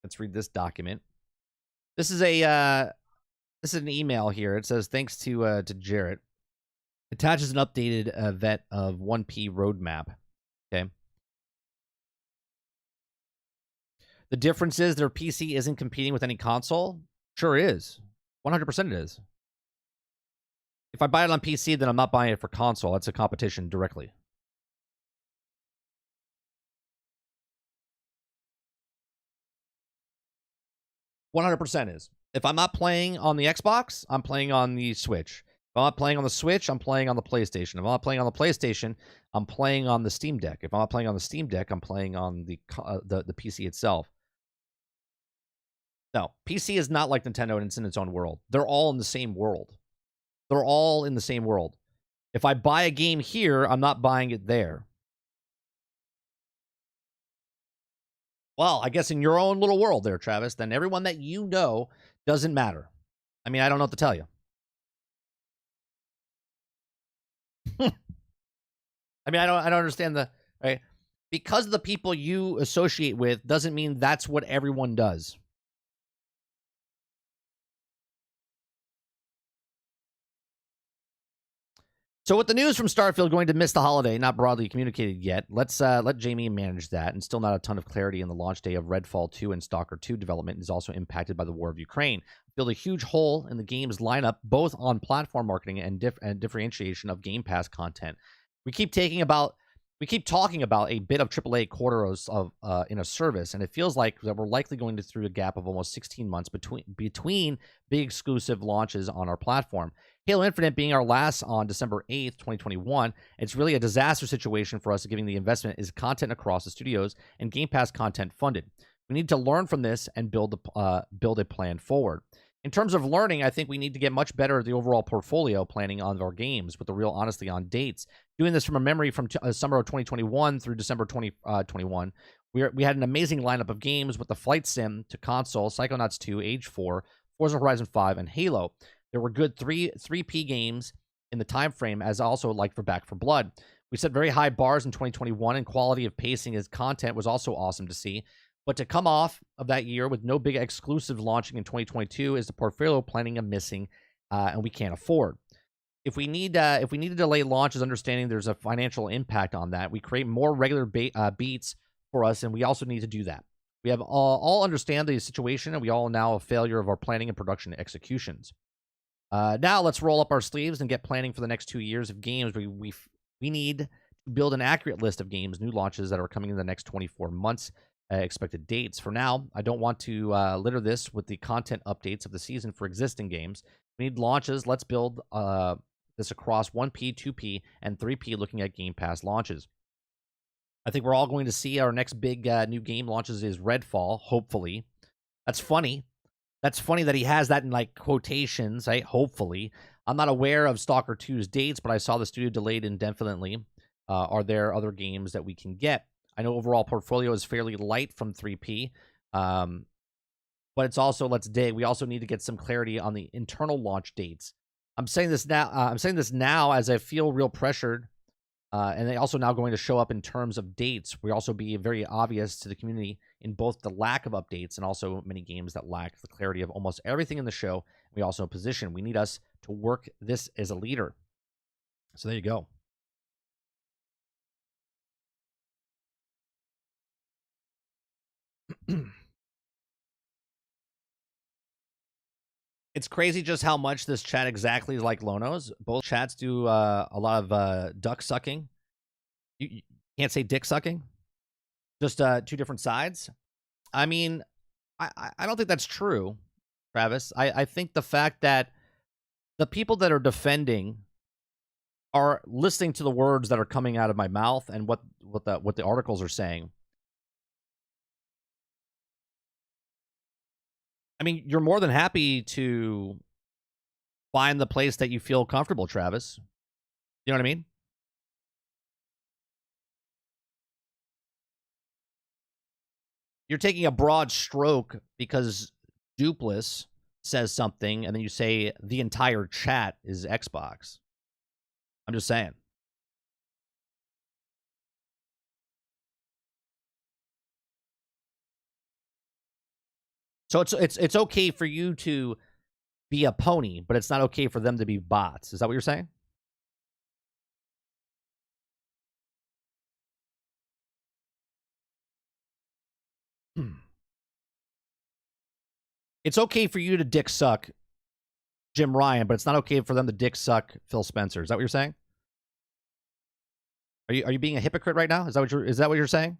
Let's read this document. This is an email here. It says thanks to Jarrett. Attaches an updated vet of 1P roadmap. Okay. The difference is their PC isn't competing with any console. Sure is. 100% it is. If I buy it on PC, then I'm not buying it for console. That's a competition directly. 100% is. If I'm not playing on the Xbox, I'm playing on the Switch. If I'm not playing on the Switch, I'm playing on the PlayStation. If I'm not playing on the PlayStation, I'm playing on the Steam Deck. If I'm not playing on the Steam Deck, I'm playing on the PC itself. No, PC is not like Nintendo and it's in its own world. They're all in the same world. They're all in the same world. If I buy a game here, I'm not buying it there. Well, I guess in your own little world there, Travis, then everyone that you know doesn't matter. I mean, I don't know what to tell you. I mean, I don't understand the right because the people you associate with doesn't mean that's what everyone does. So with the news from Starfield going to miss the holiday, not broadly communicated yet, let's let Jamie manage that. And still not a ton of clarity in the launch day of Redfall 2 and Stalker 2 development is also impacted by the war of Ukraine. Filled a huge hole in the game's lineup, both on platform marketing and differentiation of Game Pass content. We keep talking about a bit of AAA quarters of in a service, and it feels like that we're likely going through a gap of almost 16 months between big exclusive launches on our platform. Halo Infinite being our last on December 8th, 2021, it's really a disaster situation for us, given the investment is content across the studios and Game Pass content funded. We need to learn from this and build a plan forward. In terms of learning, I think we need to get much better at the overall portfolio planning on our games with the real honesty on dates. Doing this from a memory from summer of 2021 through December 2021, we had an amazing lineup of games with the Flight Sim to console, Psychonauts 2, Age 4, Forza Horizon 5, and Halo. There were good 3P games in the time frame, as also like for Back 4 Blood. We set very high bars in 2021, and quality of pacing as content was also awesome to see. But to come off of that year with no big exclusive launching in 2022 is the portfolio planning a missing, and we can't afford. If we need to delay launches, understanding there's a financial impact on that, we create more regular beats for us, and we also need to do that. We have all understand the situation, and we all now a failure of our planning and production executions. Now let's roll up our sleeves and get planning for the next 2 years of games. We need to build an accurate list of games, new launches that are coming in the next 24 months, expected dates. For now, I don't want to litter this with the content updates of the season for existing games. We need launches. Let's build this across 1P, 2P, and 3P looking at Game Pass launches. I think we're all going to see our next big new game launches is Redfall, hopefully. That's funny. That's funny that he has that in like quotations, right? Hopefully. I'm not aware of Stalker 2's dates, but I saw the studio delayed indefinitely. Are there other games that we can get? I know overall portfolio is fairly light from 3P, but it's also we also need to get some clarity on the internal launch dates. I'm saying this now as I feel real pressured, and they also now going to show up in terms of dates. We also be very obvious to the community in both the lack of updates and also many games that lack the clarity of almost everything in the show. We also position. We need us to work this as a leader. So there you go. It's crazy just how much this chat exactly is like Lono's. Both chats do a lot of duck sucking. You can't say dick sucking. Just two different sides. I mean, I don't think that's true, Travis. I think the fact that the people that are defending are listening to the words that are coming out of my mouth and what the articles are saying. I mean, you're more than happy to find the place that you feel comfortable, Travis. You know what I mean? You're taking a broad stroke because Dupless says something, and then you say the entire chat is Xbox. I'm just saying. So it's okay for you to be a pony, but it's not okay for them to be bots. Is that what you're saying? It's okay for you to dick suck Jim Ryan, but it's not okay for them to dick suck Phil Spencer. Is that what you're saying? Are you being a hypocrite right now? Is that what you're saying?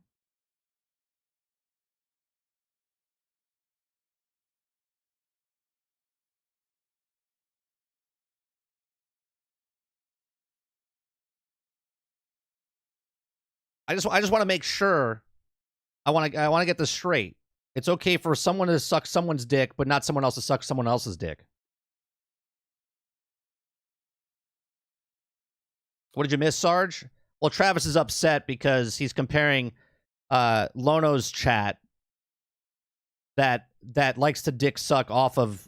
I just want to make sure. I want to get this straight. It's okay for someone to suck someone's dick, but not someone else to suck someone else's dick. What did you miss, Sarge? Well, Travis is upset because he's comparing Lono's chat that likes to dick suck off of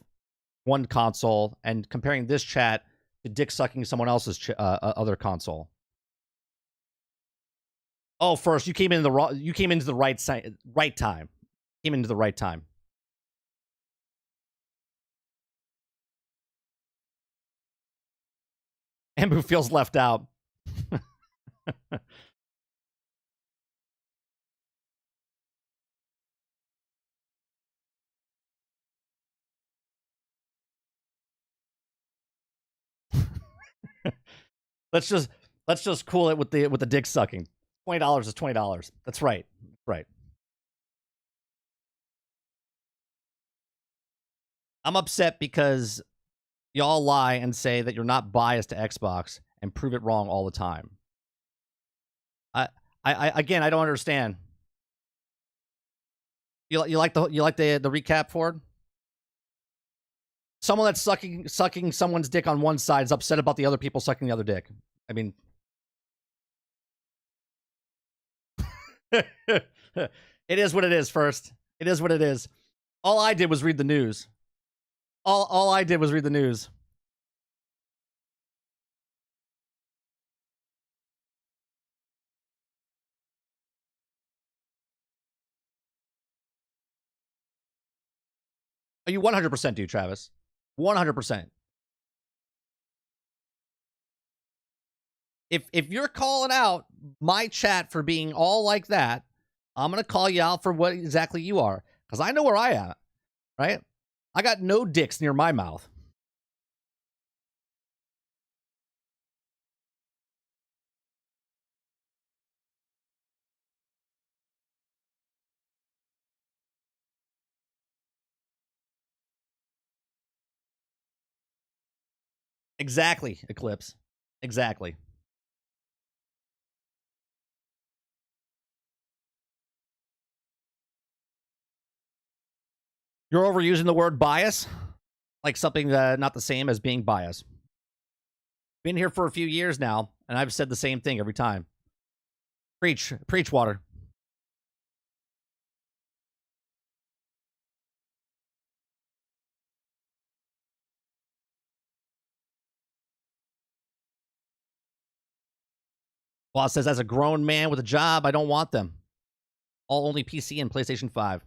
one console and comparing this chat to dick sucking someone else's other console. Oh, first you came into the right time. Came into the right time. Ambu feels left out. let's just cool it with the dick sucking. $20 is $20. That's right. Right. I'm upset because y'all lie and say that you're not biased to Xbox and prove it wrong all the time. I again, I don't understand. You like the recap, Ford? Someone that's sucking someone's dick on one side is upset about the other people sucking the other dick. I mean, it is what it is. First, it is what it is. All I did was read the news. All I did was read the news. Oh, you 100% do, Travis. 100%. If you're calling out my chat for being all like that, I'm gonna call you out for what exactly you are, because I know where I am. Right? I got no dicks near my mouth. Exactly, Eclipse. Exactly. You're overusing the word bias like something not the same as being biased. Been here for a few years now, and I've said the same thing every time. Preach, water. Boss says, as a grown man with a job, I don't want them. All only PC and PlayStation 5.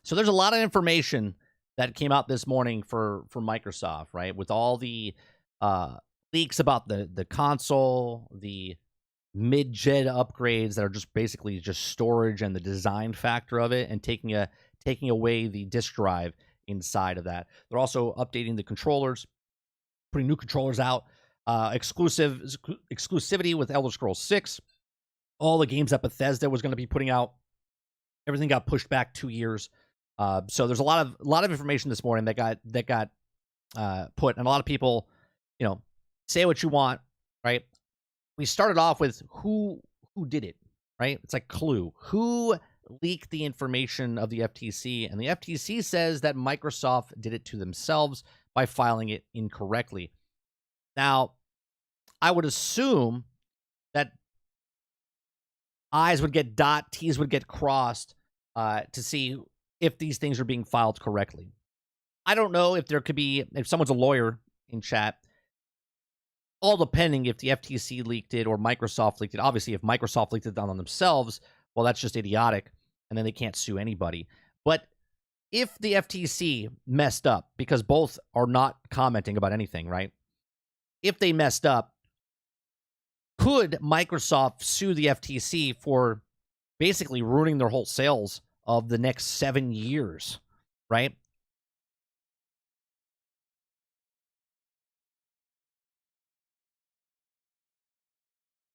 So there's a lot of information that came out this morning for Microsoft, right? With all the leaks about the console, the mid-gen upgrades that are just basically just storage and the design factor of it, and taking away the disk drive inside of that. They're also updating the controllers, putting new controllers out, exclusivity with Elder Scrolls 6. All the games that Bethesda was going to be putting out, everything got pushed back 2 years. So there's a lot of information this morning that got put, and a lot of people, say what you want, right? We started off with who did it, right? It's like Clue. Who leaked the information of the FTC? And the FTC says that Microsoft did it to themselves by filing it incorrectly. Now, I would assume that I's would get dot, T's would get crossed to see if these things are being filed correctly. I don't know if someone's a lawyer in chat, all depending if the FTC leaked it or Microsoft leaked it. Obviously, if Microsoft leaked it on themselves, well, that's just idiotic, and then they can't sue anybody. But if the FTC messed up, because both are not commenting about anything, right? If they messed up, could Microsoft sue the FTC for basically ruining their whole sales of the next 7 years, right?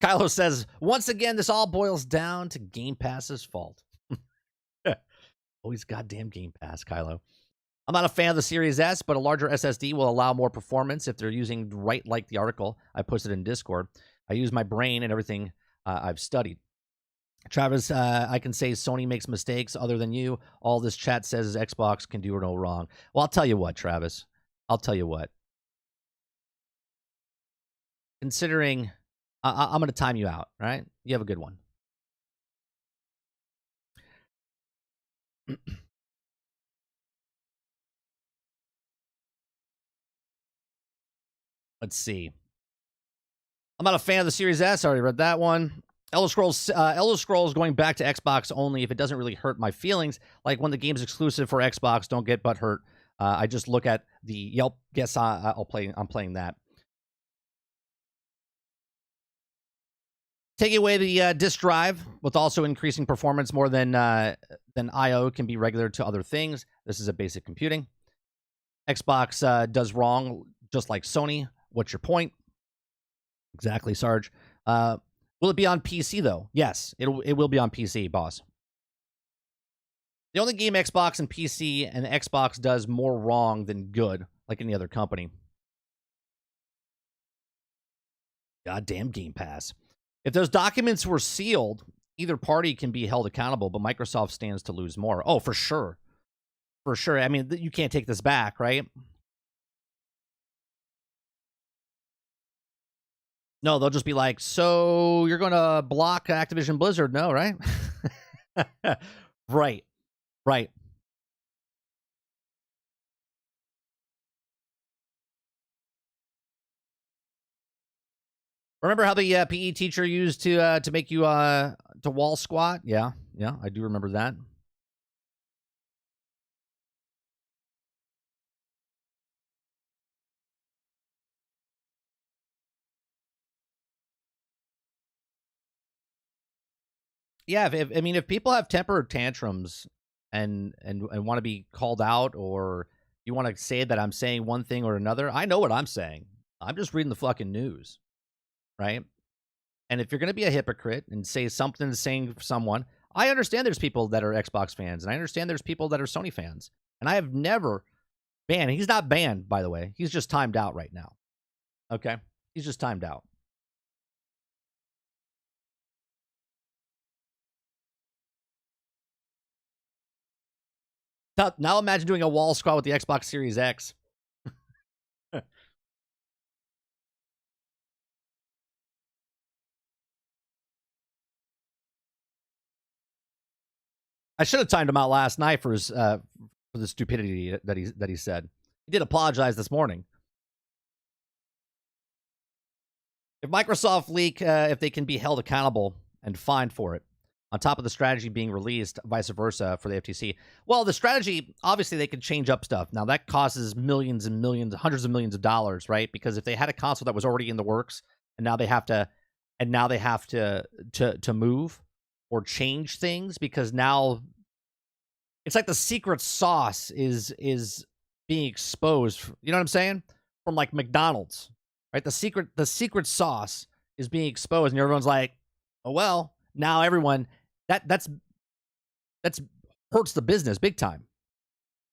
Kylo says, once again, this all boils down to Game Pass's fault. Always goddamn Game Pass, Kylo. I'm not a fan of the Series S, but a larger SSD will allow more performance if they're using right like the article I posted in Discord. I use my brain and everything I've studied. Travis, I can say Sony makes mistakes other than you. All this chat says is Xbox can do no wrong. Well, I'll tell you what, Travis. I'll tell you what. Considering, I'm going to time you out, all right? You have a good one. Let's see. I'm not a fan of the Series S. I already read that one. Elder Scrolls going back to Xbox only if it doesn't really hurt my feelings. Like when the game's exclusive for Xbox, don't get butthurt. I just look at the Yelp. Guess I'm playing that. Taking away the disk drive with also increasing performance more than I/O can be regular to other things. This is a basic computing. Xbox does wrong just like Sony. What's your point? Exactly, Sarge. Will it be on PC though? Yes, it will be on PC, boss. The only game Xbox and PC and Xbox does more wrong than good, like any other company. Goddamn Game Pass. If those documents were sealed, either party can be held accountable, but Microsoft stands to lose more. Oh, for sure. For sure. I mean, you can't take this back, right? No, they'll just be like, so you're going to block Activision Blizzard? No, right? Right. Right. Remember how the PE teacher used to make you to wall squat? Yeah, I do remember that. Yeah, if people have temper tantrums and want to be called out, or you want to say that I'm saying one thing or another, I know what I'm saying. I'm just reading the fucking news, right? And if you're going to be a hypocrite and say something saying someone, I understand there's people that are Xbox fans, and I understand there's people that are Sony fans, and I have never banned. He's not banned, by the way. He's just timed out right now. Okay, he's just timed out. Now imagine doing a wall squat with the Xbox Series X. I should have timed him out last night for his for the stupidity that he said. He did apologize this morning. If Microsoft leak, if they can be held accountable and fined for it, on top of the strategy being released, vice versa for the FTC. Well, the strategy, obviously, they could change up stuff. Now that causes millions and millions, hundreds of millions of dollars, right? Because if they had a console that was already in the works, and now they have to move or change things, because now it's like the secret sauce is being exposed. You know what I'm saying? From like McDonald's, right? The secret sauce is being exposed, and everyone's like, oh well, now everyone that's hurts the business big time.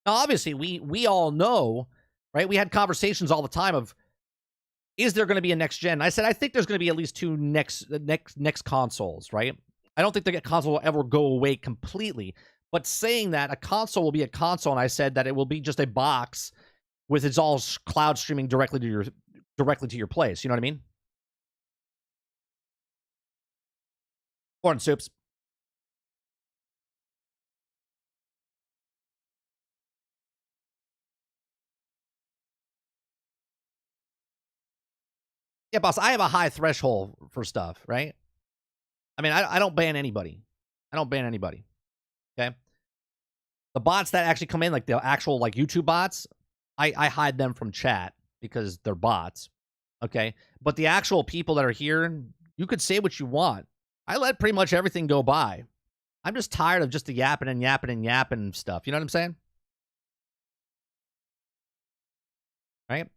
Now, obviously, we all know, right? We had conversations all the time of, is there going to be a next gen? I said, I think there's going to be at least two next consoles, right? I don't think the console will ever go away completely. But saying that a console will be a console, and I said that it will be just a box with it's all cloud streaming directly to your place. You know what I mean? Corn soups. Yeah, boss, I have a high threshold for stuff, right? I mean, I don't ban anybody. I don't ban anybody. Okay? The bots that actually come in, like the actual like YouTube bots, I hide them from chat because they're bots. Okay? But the actual people that are here, you could say what you want. I let pretty much everything go by. I'm just tired of just the yapping and stuff. You know what I'm saying? Right?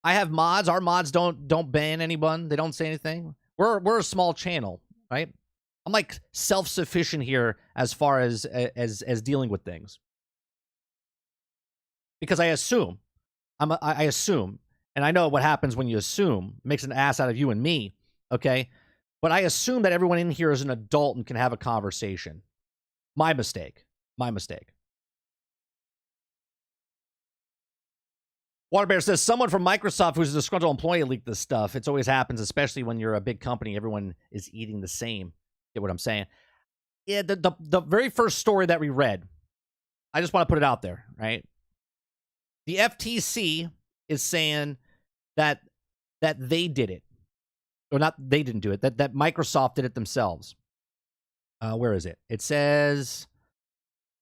I have mods. Our mods don't ban anyone. They don't say anything. We're a small channel, right? I'm like self-sufficient here as far as dealing with things. Because I assume. I assume. And I know what happens when you assume. It makes an ass out of you and me. okay? But I assume that everyone in here is an adult and can have a conversation. My mistake. My mistake. Waterbear says, someone from Microsoft who's a disgruntled employee leaked this stuff. It always happens, especially when you're a big company. Everyone is eating the same. Get what I'm saying? Yeah, the very first story that we read, I just want to put it out there, right? The FTC is saying that they did it. Or not, they didn't do it. That Microsoft did it themselves. Where is it? It says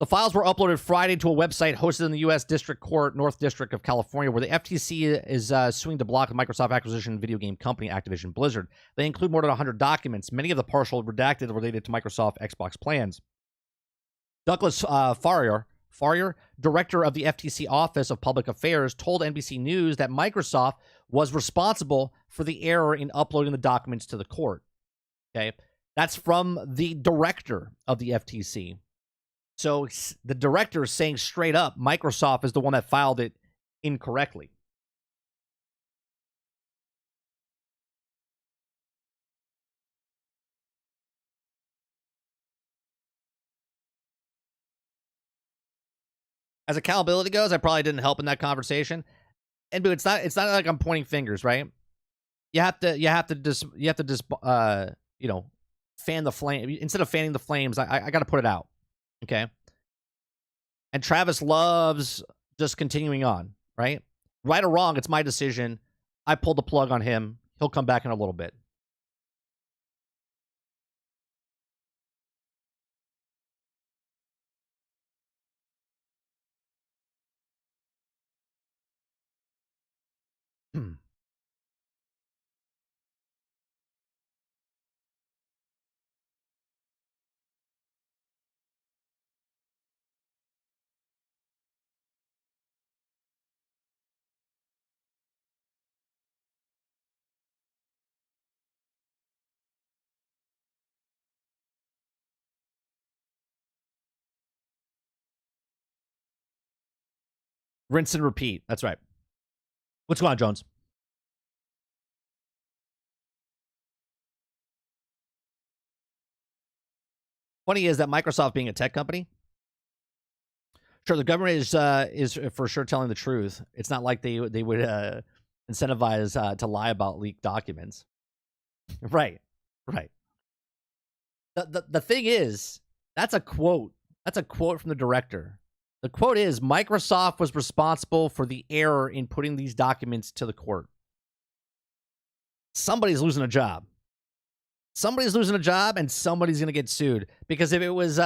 the files were uploaded Friday to a website hosted in the U.S. District Court, North District of California, where the FTC is suing to block the Microsoft acquisition video game company Activision Blizzard. They include more than 100 documents, many of the partial redacted related to Microsoft Xbox plans. Douglas Farrier, director of the FTC Office of Public Affairs, told NBC News that Microsoft was responsible for the error in uploading the documents to the court. Okay, that's from the director of the FTC. So the director is saying straight up, Microsoft is the one that filed it incorrectly. As accountability goes, I probably didn't help in that conversation. And but it's not like I'm pointing fingers, right? You have to just you know, fan the flame. Instead of fanning the flames, I got to put it out. Okay. And Travis loves just continuing on, right? Right or wrong, it's my decision. I pulled the plug on him. He'll come back in a little bit. Rinse and repeat. That's right. What's going on, Jones? Funny is that Microsoft being a tech company, sure, the government is for sure telling the truth. It's not like they would incentivize to lie about leaked documents. Right. The thing is, that's a quote. That's a quote from the director. The quote is, Microsoft was responsible for the error in putting these documents to the court. Somebody's losing a job. Somebody's losing a job, and somebody's going to get sued. Because if it was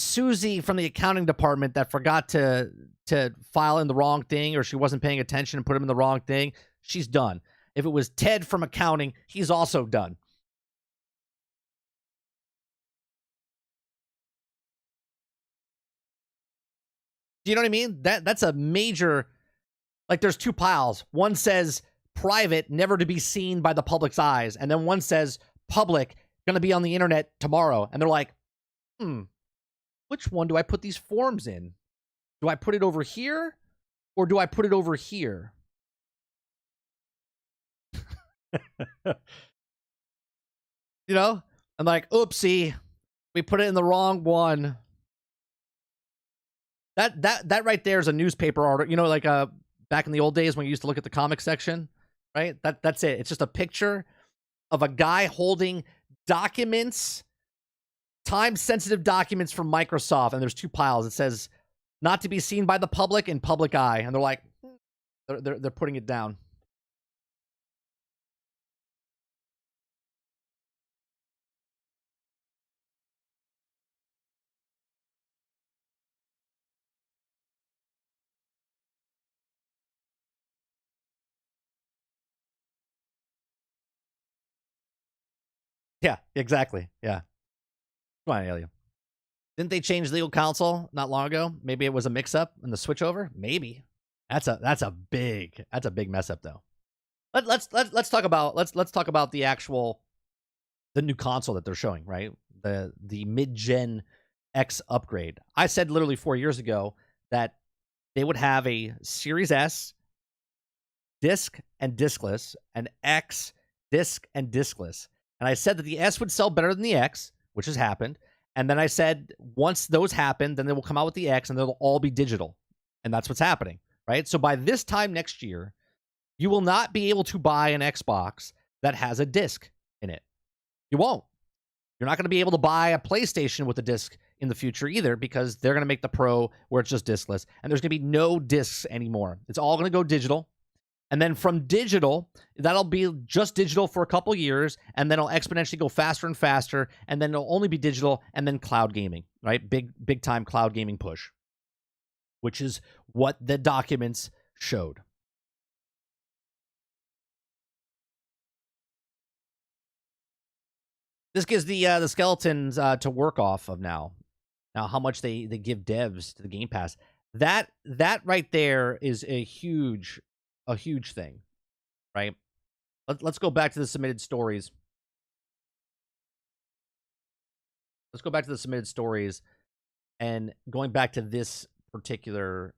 Susie from the accounting department that forgot to file in the wrong thing, or she wasn't paying attention and put him in the wrong thing, she's done. If it was Ted from accounting, he's also done. Do you know what I mean? That's a major, like, there's two piles. One says private, never to be seen by the public's eyes. And then one says public, going to be on the internet tomorrow. And they're like, which one do I put these forms in? Do I put it over here or do I put it over here? You know, I'm like, oopsie, we put it in the wrong one. That right there is a newspaper article. You know, like back in the old days when you used to look at the comic section, right? That's it. It's just a picture of a guy holding documents, time-sensitive documents from Microsoft, and there's two piles. It says not to be seen by the public and public eye, and they're like, they're putting it down. Yeah, exactly. Yeah. Come on, Alien. Didn't they change legal counsel not long ago? Maybe it was a mix-up in the switchover. Maybe. That's a big mess up though. Let's talk about the new console that they're showing, right? The mid-gen X upgrade. I said literally 4 years ago that they would have a Series S, disc and discless, an X disc and discless. And I said that the S would sell better than the X, which has happened. And then I said once those happen, then they will come out with the X and they'll all be digital. And that's what's happening, right? So by this time next year, you will not be able to buy an Xbox that has a disc in it. You won't. You're not going to be able to buy a PlayStation with a disc in the future either, because they're going to make the Pro where it's just discless. And there's going to be no discs anymore. It's all going to go digital. And then from digital, that'll be just digital for a couple years, and then it'll exponentially go faster and faster, and then it'll only be digital, and then cloud gaming, right? Big time cloud gaming push, which is what the documents showed. This gives the skeletons to work off of now. Now, how much they give devs to the Game Pass. That right there is a huge thing, right? Let's go back to the submitted stories. Let's go back to the submitted stories, and going back to this particular,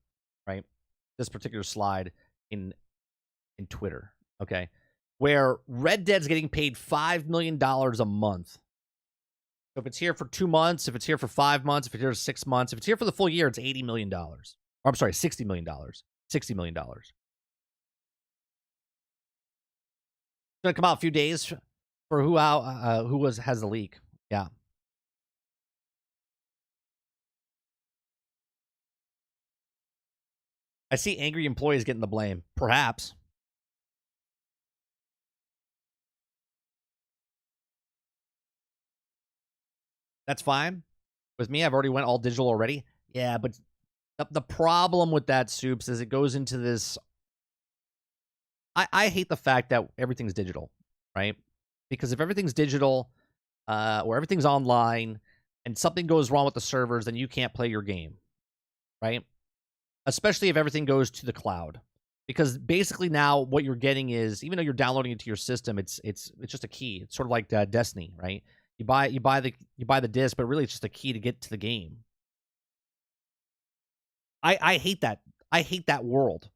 right? This particular slide in Twitter, okay? Where Red Dead's getting paid $5 million a month. So if it's here for 2 months, if it's here for 5 months, if it's here for 6 months, if it's here for the full year, it's $80 million. Or I'm sorry, $60 million. $60 million. It's going to come out a few days for who has the leak. Yeah. I see angry employees getting the blame. Perhaps. That's fine. With me, I've already went all digital already. Yeah, but the problem with that, Soups, is it goes into this. I hate the fact that everything's digital, right? Because if everything's digital, or everything's online, and something goes wrong with the servers, then you can't play your game, right? Especially if everything goes to the cloud. Because basically now what you're getting is, even though you're downloading it to your system, it's just a key. It's sort of like Destiny, right? You buy the disc, but really it's just a key to get to the game. I hate that. I hate that world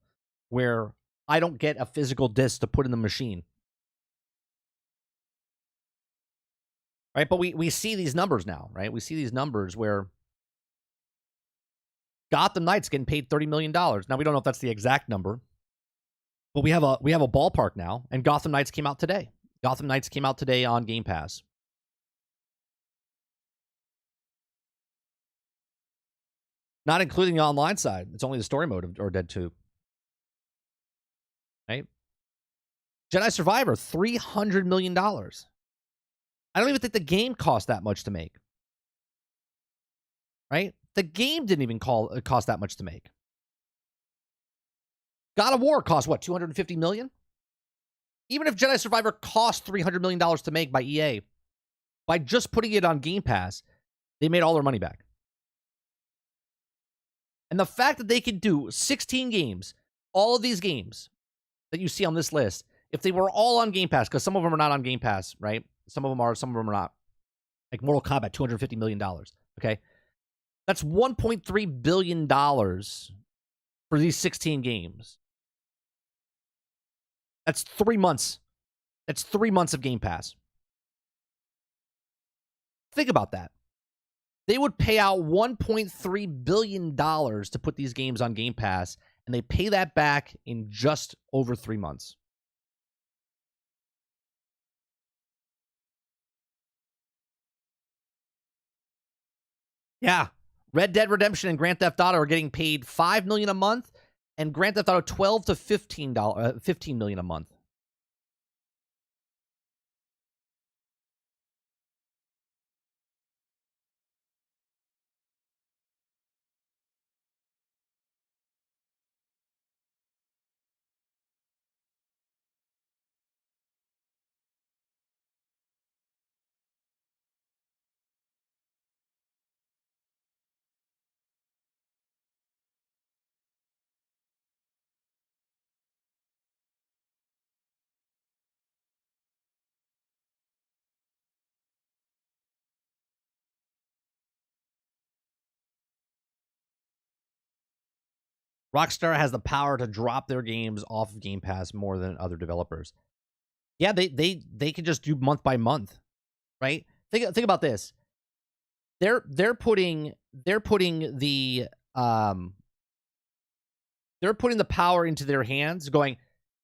where I don't get a physical disc to put in the machine. Right? But we see these numbers now, right? We see these numbers where Gotham Knights getting paid $30 million. Now we don't know if that's the exact number, but we have a ballpark now, and Gotham Knights came out today. Gotham Knights came out today on Game Pass. Not including the online side. It's only the story mode of Dead 2. Right? Jedi Survivor, $300 million. I don't even think the game cost that much to make. Right? The game didn't even cost that much to make. God of War cost, what, $250 million? Even if Jedi Survivor cost $300 million to make by EA, by just putting it on Game Pass, they made all their money back. And the fact that they could do 16 games, all of these games that you see on this list, if they were all on Game Pass, because some of them are not on Game Pass, right? Some of them are, some of them are not. Like Mortal Kombat, $250 million. Okay? That's $1.3 billion for these 16 games. That's 3 months. That's 3 months of Game Pass. Think about that. They would pay out $1.3 billion to put these games on Game Pass, and they pay that back in just over 3 months. Yeah. Red Dead Redemption and Grand Theft Auto are getting paid $5 million a month, and Grand Theft Auto $12 to $15 million a month. Rockstar has the power to drop their games off of Game Pass more than other developers. Yeah, they can just do month by month, right? Think about this. They're putting the they're putting the power into their hands, going,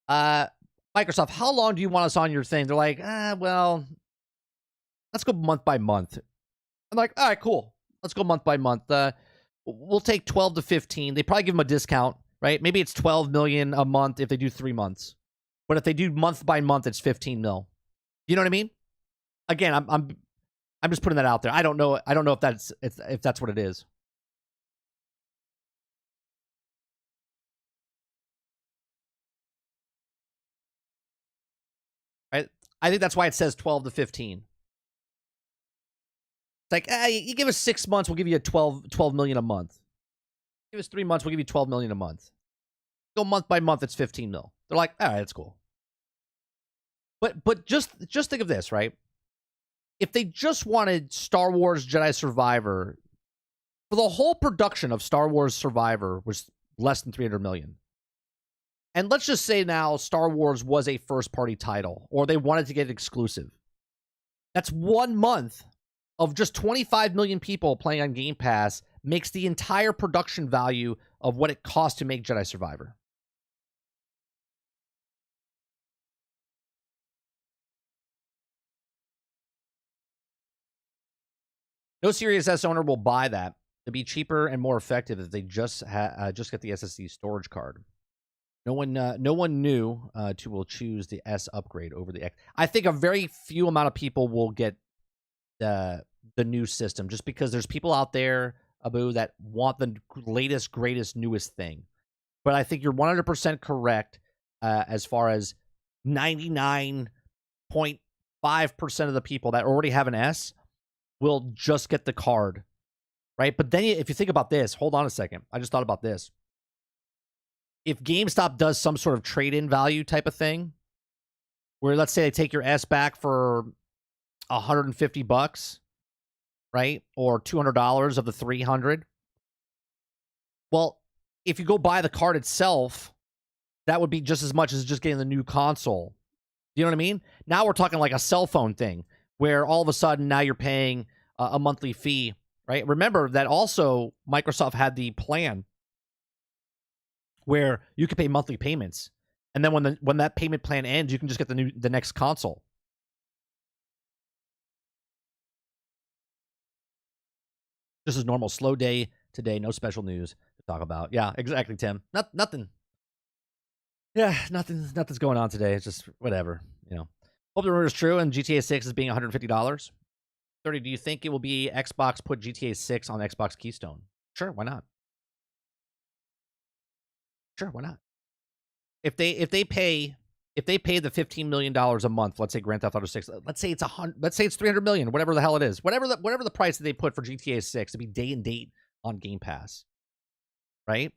Microsoft, how long do you want us on your thing? They're like, well, let's go month by month. I'm like, all right, cool. Let's go month by month. We'll take 12 to 15. They probably give them a discount, right? Maybe it's 12 million a month if they do 3 months. But if they do month by month, it's 15 mil. You know what I mean? Again, I'm just putting that out there. I don't know if that's what it is. Right? I think that's why it says 12 to 15. It's like, you give us 6 months, we'll give you 12 million a month. Give us 3 months, we'll give you 12 million a month. Go month by month, it's 15 mil. They're like, all right, that's cool. But just think of this, right? If they just wanted Star Wars Jedi Survivor, for the whole production of Star Wars Survivor was less than 300 million. And let's just say now Star Wars was a first-party title, or they wanted to get it exclusive. That's 1 month of just 25 million people playing on Game Pass makes the entire production value of what it cost to make Jedi Survivor. No Series S owner will buy that. To be cheaper and more effective if they just get the SSD storage card. No one new will choose the S upgrade over the X. I think a very few amount of people will get the new system just because there's people out there, Abu, that want the latest, greatest, newest thing. But I think you're 100% correct as far as 99.5% of the people that already have an S will just get the card. Right? But then if you think about this, hold on a second. I just thought about this. If GameStop does some sort of trade-in value type of thing, where let's say they take your S back for $150, right? Or $200 of the 300. Well, if you go buy the card itself, that would be just as much as just getting the new console. You know what I mean? Now we're talking like a cell phone thing, where all of a sudden now you're paying a monthly fee. Right? Remember that also Microsoft had the plan where you could pay monthly payments, and then when that payment plan ends, you can just get the next console. This is normal, slow day today. No special news to talk about. Yeah, exactly, Tim. Nothing. Yeah, nothing's going on today. It's just whatever. Hope the rumor is true, and GTA 6 is being $150. 30, do you think it will be Xbox put GTA 6 on Xbox Keystone? Sure, why not? Sure, why not? If they pay the $15 million a month, let's say Grand Theft Auto 6, let's say it's $300 million, whatever the hell it is, whatever the price that they put for GTA 6 to be day and date on Game Pass, right?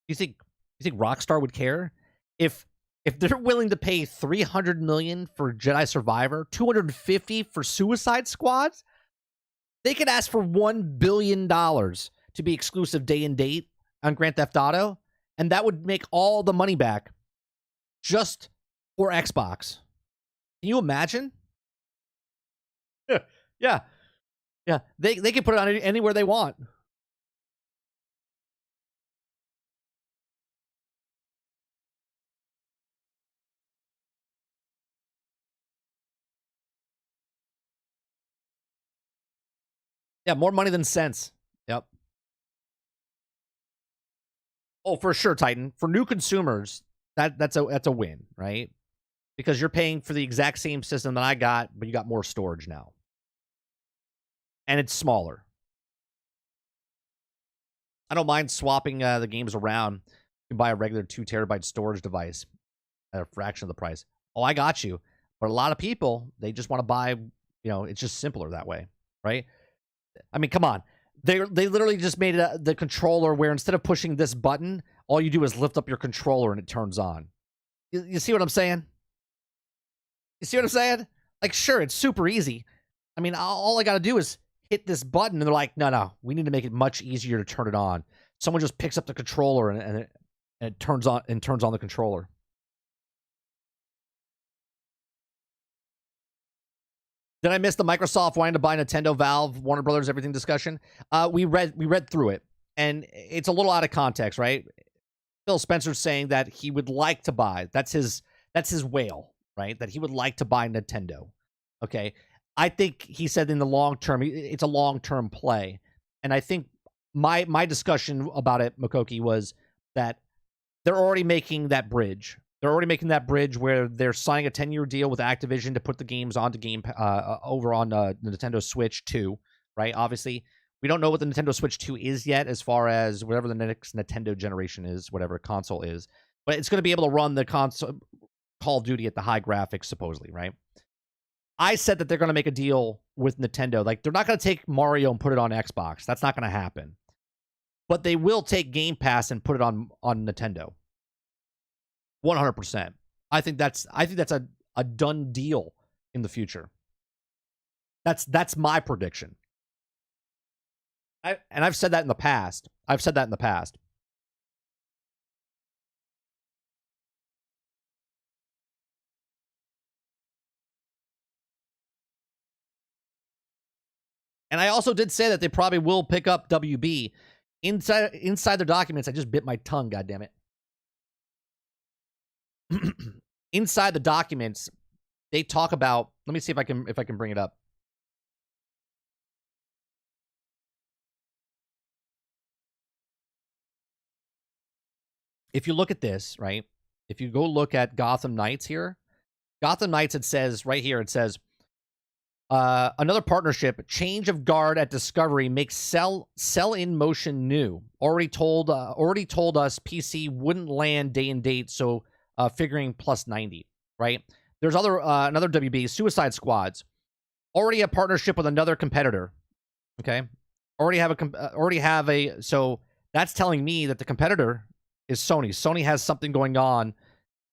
You think Rockstar would care if they're willing to pay $300 million for Jedi Survivor, $250 for Suicide Squads? They could ask for $1 billion to be exclusive day and date on Grand Theft Auto, and that would make all the money back just for Xbox. Can you imagine? Yeah. They can put it on anywhere they want. Yeah, more money than sense. Yep. Oh, for sure, Titan. For new consumers, that's a win, right? Because you're paying for the exact same system that I got, but you got more storage now. And it's smaller. I don't mind swapping the games around. You can buy a regular 2 terabyte storage device at a fraction of the price. Oh, I got you. But a lot of people, they just want to buy, it's just simpler that way, right? I mean, come on. They literally just made the controller where instead of pushing this button, all you do is lift up your controller and it turns on. You see what I'm saying? You see what I'm saying? Like, sure, it's super easy. I mean, all I got to do is hit this button, and they're like, no, we need to make it much easier to turn it on. Someone just picks up the controller and it turns on the controller. Did I miss the Microsoft wanting to buy Nintendo, Valve, Warner Brothers, everything discussion? We read through it, and it's a little out of context, right? Phil Spencer's saying that he would like to buy. That's his whale, right? That he would like to buy Nintendo. Okay. I think he said in the long term, it's a long-term play. And I think my discussion about it, Makoki, was that they're already making that bridge. They're already making that bridge where they're signing a 10-year deal with Activision to put the games onto over on the Nintendo Switch 2, right? Obviously, we don't know what the Nintendo Switch 2 is yet as far as whatever the next Nintendo generation is, whatever console is. But it's going to be able to run the console Call of Duty at the high graphics, supposedly, right? I said that they're going to make a deal with Nintendo. Like, they're not going to take Mario and put it on Xbox. That's not going to happen. But they will take Game Pass and put it on Nintendo. 100%. I think that's a done deal in the future. That's my prediction. I've said that in the past. And I also did say that they probably will pick up WB. Inside their documents, I just bit my tongue, goddammit. Inside the documents, they talk about, let me see if I can bring it up. If you look at this, right? If you go look at Gotham Knights here, Gotham Knights, it says right here, it says, another partnership, change of guard at Discovery makes sell in motion new. Already told us PC wouldn't land day and date, so figuring plus 90, right? There's another WB, Suicide Squads. Already a partnership with another competitor. Okay, so that's telling me that the competitor is Sony. Sony has something going on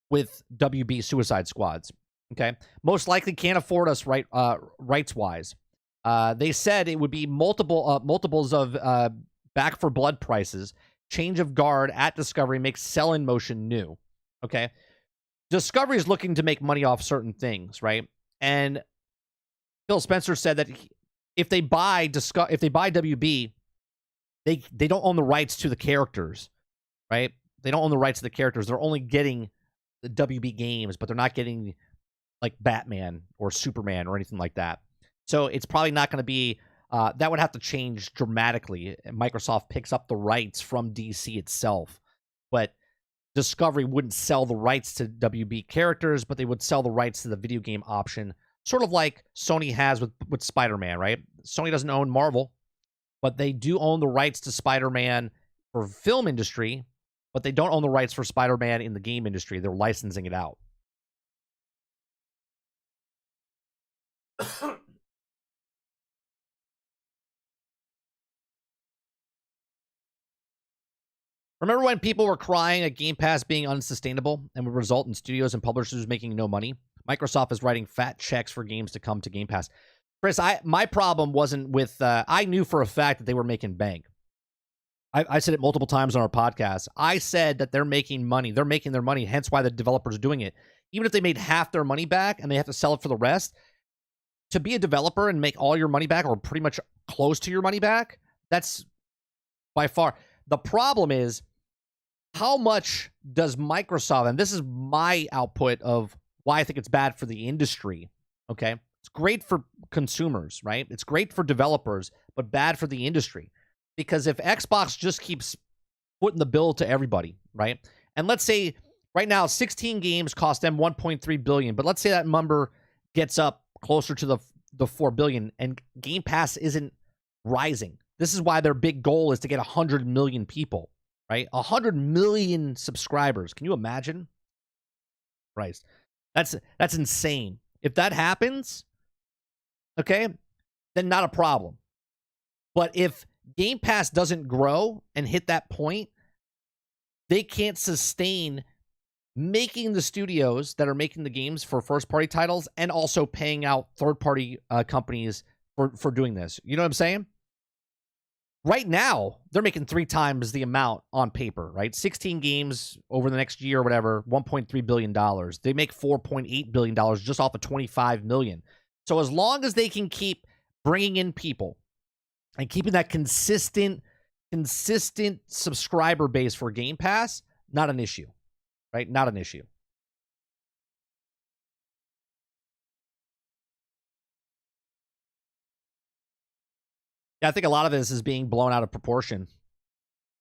with WB Suicide Squads. Okay, most likely can't afford us rights-wise. They said it would be multiples of Back for Blood prices. Change of guard at Discovery makes sell in motion new. Okay, Discovery is looking to make money off certain things, right? And Phil Spencer said that if they buy WB, they don't own the rights to the characters, right? They don't own the rights to the characters. They're only getting the WB games, but they're not getting like Batman or Superman or anything like that. So it's probably not going to be, that would have to change dramatically. Microsoft picks up the rights from DC itself, but Discovery wouldn't sell the rights to WB characters, but they would sell the rights to the video game option, sort of like Sony has with Spider-Man, right? Sony doesn't own Marvel, but they do own the rights to Spider-Man for film industry, but they don't own the rights for Spider-Man in the game industry. They're licensing it out. Remember when people were crying at Game Pass being unsustainable and would result in studios and publishers making no money? Microsoft is writing fat checks for games to come to Game Pass. Chris, my problem wasn't with... I knew for a fact that they were making bank. I said it multiple times on our podcast. I said that they're making money. They're making their money, hence why the developers are doing it. Even if they made half their money back and they have to sell it for the rest, to be a developer and make all your money back or pretty much close to your money back, that's by far... The problem is, how much does Microsoft, and this is my output of why I think it's bad for the industry, okay? It's great for consumers, right? It's great for developers, but bad for the industry. Because if Xbox just keeps footing the bill to everybody, right? And let's say right now 16 games cost them $1.3 billion, but let's say that number gets up closer to the $4 billion and Game Pass isn't rising. This is why their big goal is to get 100 million people, right? 100 million subscribers. Can you imagine? Christ. That's insane. If that happens, okay, then not a problem. But if Game Pass doesn't grow and hit that point, they can't sustain making the studios that are making the games for first-party titles and also paying out third-party companies for doing this. You know what I'm saying? Right now, they're making 3 times the amount on paper, right? 16 games over the next year or whatever, $1.3 billion. They make $4.8 billion just off of $25 million. So as long as they can keep bringing in people and keeping that consistent subscriber base for Game Pass, not an issue, right? Not an issue. Yeah, I think a lot of this is being blown out of proportion.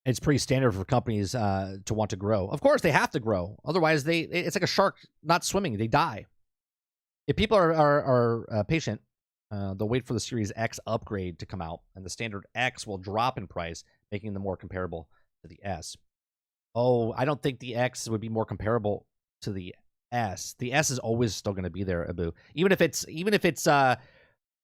It's pretty standard for companies to want to grow. Of course, they have to grow. Otherwise, it's like a shark not swimming. They die. If people are patient, they'll wait for the Series X upgrade to come out, and the standard X will drop in price, making them more comparable to the S. Oh, I don't think the X would be more comparable to the S. The S is always still going to be there, Abu. Even if it's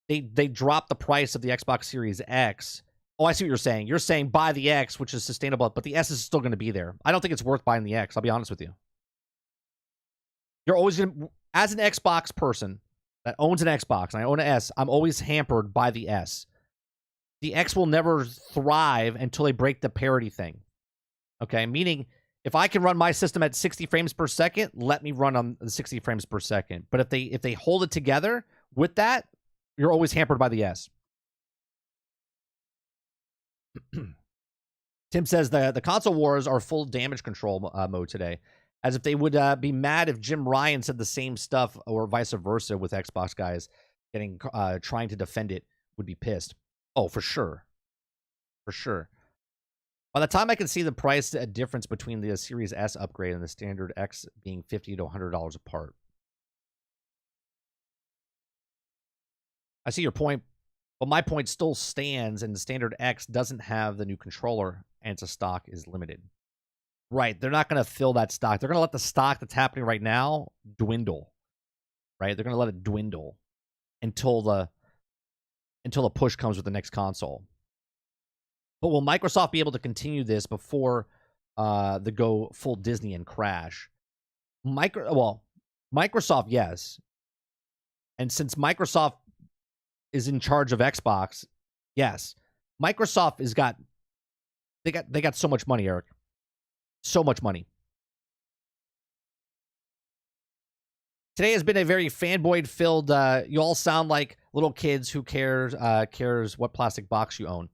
they drop the price of the Xbox Series X. Oh, I see what you're saying. You're saying buy the X, which is sustainable, but the S is still going to be there. I don't think it's worth buying the X. I'll be honest with you. You're always going to, as an Xbox person that owns an Xbox, and I own an S, I'm always hampered by the S. The X will never thrive until they break the parity thing. Okay, meaning if I can run my system at 60 frames per second, let me run on the 60 frames per second. But if they hold it together with that, you're always hampered by the S. Tim says the console wars are full damage control mode today, as if they would be mad if Jim Ryan said the same stuff, or vice versa with Xbox guys getting trying to defend it would be pissed. Oh, for sure, for sure. By the time I can see the price difference between the Series S upgrade and the standard X being $50 to $100 apart. I see your point, but my point still stands, and the standard X doesn't have the new controller, and its stock is limited. Right, they're not going to fill that stock. They're going to let the stock that's happening right now dwindle. Right, they're going to let it dwindle until the push comes with the next console. But will Microsoft be able to continue this before the go full Disney and crash? Microsoft, yes. And since Microsoft is in charge of Xbox, yes. Microsoft they got so much money, Eric. So much money. Today has been a very fanboy-filled, you all sound like little kids who cares what plastic box you own.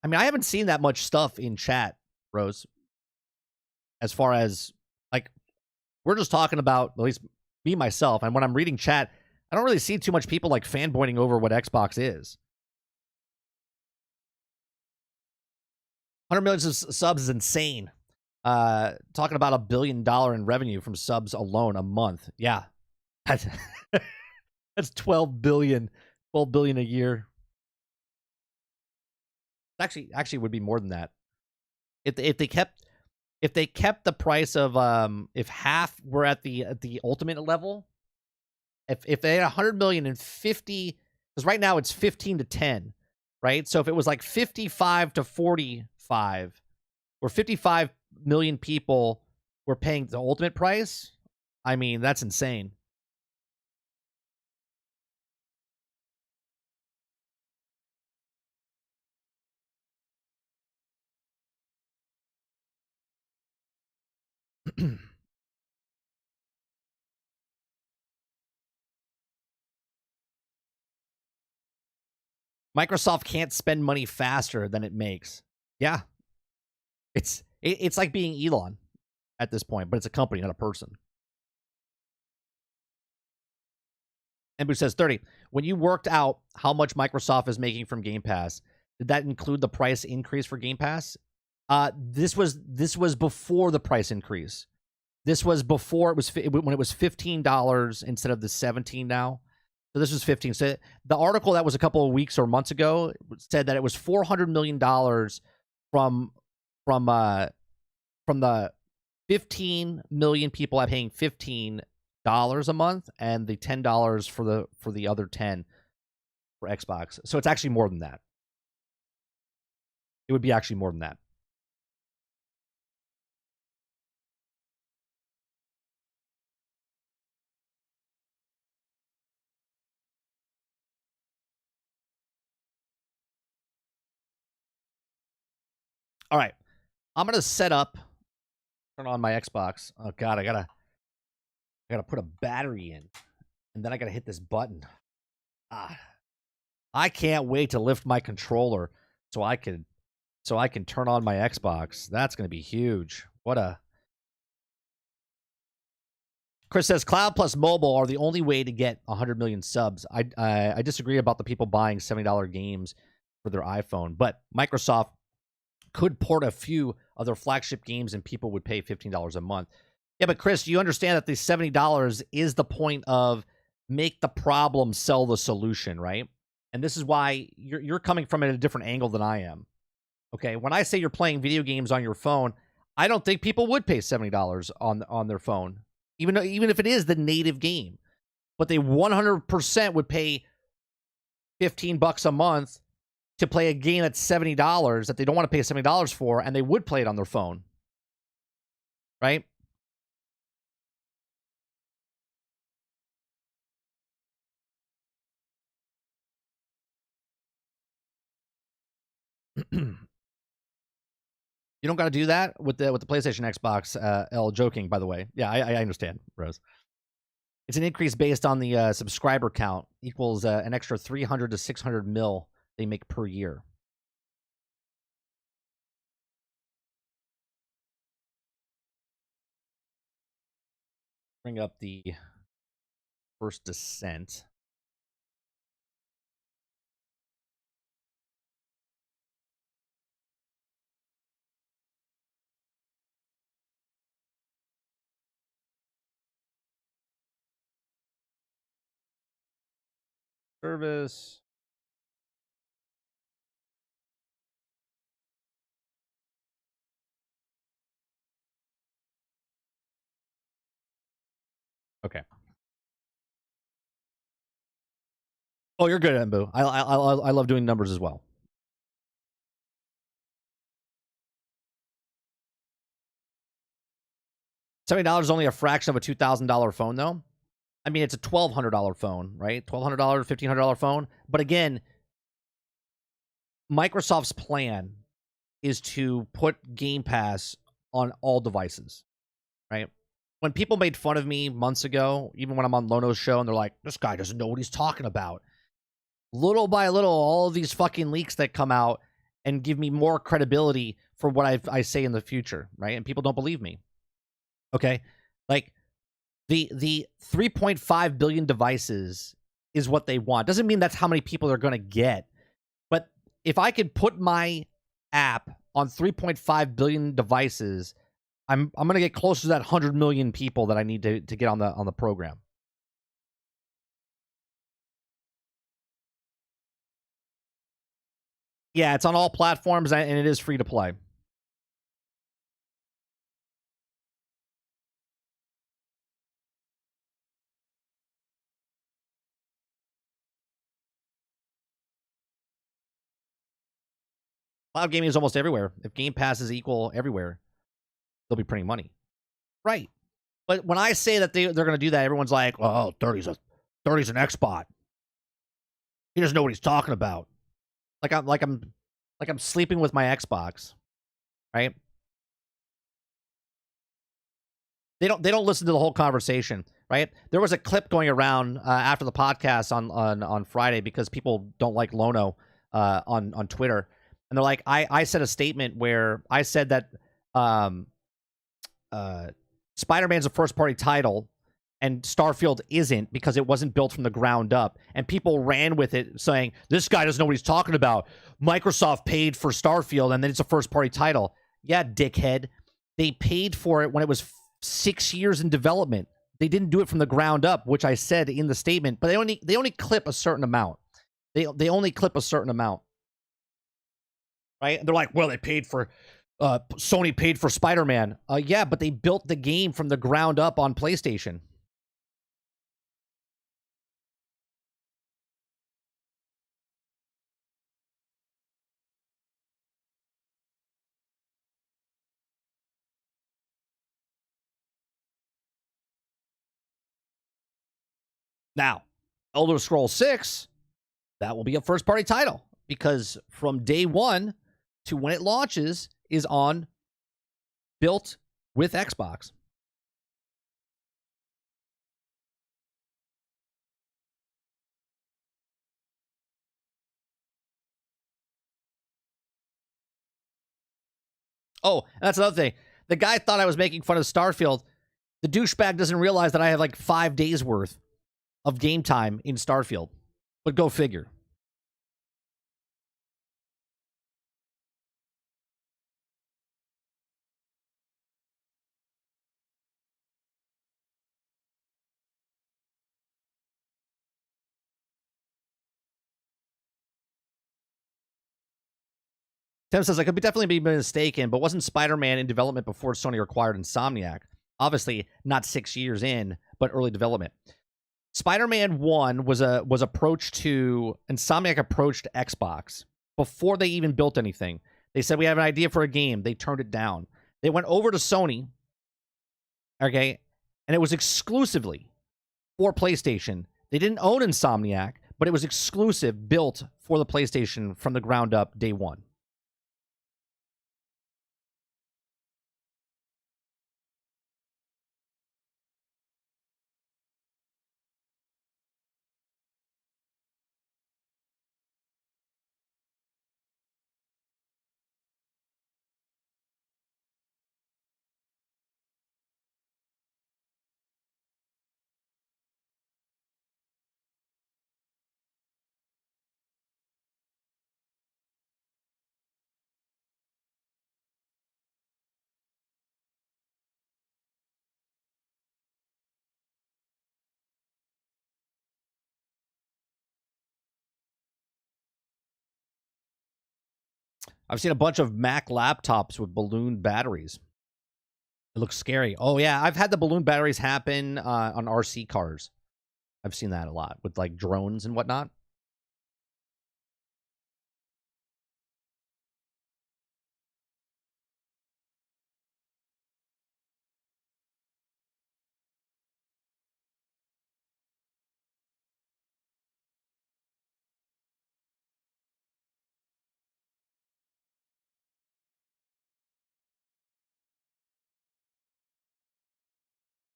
I mean, I haven't seen that much stuff in chat, Rose. As far as, like, we're just talking about, at least me, myself, and when I'm reading chat, I don't really see too much people, like, fanboying over what Xbox is. 100 million subs is insane. Talking about $1 billion in revenue from subs alone a month. Yeah. That's 12 billion a year. Actually would be more than that. If they kept the price of if half were at the ultimate level, if they had 100 million and 50, because right now it's 15 to 10, right? So if it was like 55 to 45, or 55 million people were paying the ultimate price, I mean, that's insane. Microsoft can't spend money faster than it makes. Yeah. It's like being Elon at this point, but it's a company, not a person. Embu says 30. When you worked out how much Microsoft is making from Game Pass, did that include the price increase for Game Pass? This was before the price increase. This was before when it was $15 instead of the 17 now. So this was 15. So the article that was a couple of weeks or months ago said that it was $400 million from the 15 million people paying $15 a month, and the $10 for the other 10 for Xbox. So it's actually more than that. It would be actually more than that. All right, I'm gonna turn on my Xbox. Oh God, I gotta put a battery in, And then I gotta hit this button. I can't wait to lift my controller so I can turn on my Xbox. That's gonna be huge. Chris says cloud plus mobile are the only way to get 100 million subs. I disagree about the people buying $70 games for their iPhone, but Microsoft could port a few of their flagship games and people would pay $15 a month. Yeah, but Chris, you understand that the $70 is the point of make the problem sell the solution, right? And this is why you're coming from it at a different angle than I am. Okay, when I say you're playing video games on your phone, I don't think people would pay $70 on their phone, even if it is the native game. But they 100% would pay $15 a month to play a game at $70 that they don't want to pay $70 for, and they would play it on their phone. Right? You don't got to do that with the PlayStation Xbox. L joking, by the way. Yeah, I understand, Rose. It's an increase based on the subscriber count equals an extra 300 to 600 mil they make per year. Bring up the first descent. Service. Okay. Oh, you're good, Embu. I love doing numbers as well. $70 is only a fraction of a $2,000 phone, though. I mean, it's a $1,200 phone, right? $1,200, $1,500 phone. But again, Microsoft's plan is to put Game Pass on all devices, right? When people made fun of me months ago, even when I'm on Lono's show, and they're like, this guy doesn't know what he's talking about. Little by little, all of these fucking leaks that come out and give me more credibility for what I say in the future, right? And people don't believe me. Okay? Like, the 3.5 billion devices is what they want. Doesn't mean that's how many people they're going to get. But if I could put my app on 3.5 billion devices, I'm going to get closer to that 100 million people that I need to get on the program. Yeah, it's on all platforms and it is free to play. Cloud gaming is almost everywhere. If Game Pass is equal everywhere, they'll be printing money. Right. But when I say that they're going to do that, everyone's like, oh, 30's an Xbot. He doesn't know what he's talking about. Like I'm sleeping with my Xbox. Right? They don't listen to the whole conversation, right? There was a clip going around after the podcast on Friday because people don't like Lono on Twitter. And they're like, I said a statement where I said that Spider-Man's a first-party title and Starfield isn't because it wasn't built from the ground up. And people ran with it saying, this guy doesn't know what he's talking about. Microsoft paid for Starfield and then it's a first-party title. Yeah, dickhead. They paid for it when it was 6 years in development. They didn't do it from the ground up, which I said in the statement, but they only clip a certain amount. They only clip a certain amount. Right? And they're like, well, they paid for Sony paid for Spider-Man. Yeah, but they built the game from the ground up on PlayStation. Now, Elder Scrolls 6, that will be a first-party title because from day one to when it launches is built with Xbox. Oh, and that's another thing. The guy thought I was making fun of Starfield. The douchebag doesn't realize that I have like 5 days worth of game time in Starfield. But go figure. Tim says, I could definitely be mistaken, but wasn't Spider-Man in development before Sony acquired Insomniac? Obviously, not 6 years in, but early development. Spider-Man 1 was approached to Insomniac approached Xbox before they even built anything. They said, we have an idea for a game. They turned it down. They went over to Sony, okay, and it was exclusively for PlayStation. They didn't own Insomniac, but it was exclusive, built for the PlayStation from the ground up day one. I've seen a bunch of Mac laptops with balloon batteries. It looks scary. Oh, yeah. I've had the balloon batteries happen on RC cars. I've seen that a lot with like drones and whatnot.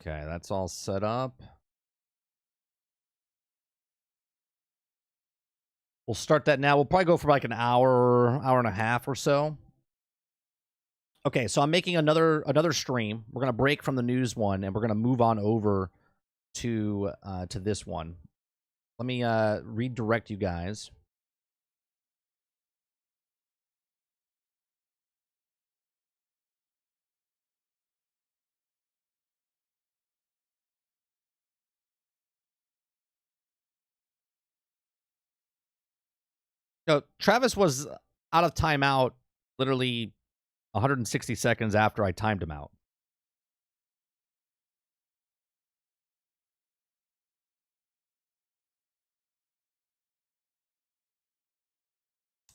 Okay, that's all set up. We'll start that now. We'll probably go for like an hour, hour and a half or so. Okay, so I'm making another stream. We're gonna break from the news one, and we're gonna move on over to this one. Let me redirect you guys. No, Travis was out of timeout literally 160 seconds after I timed him out.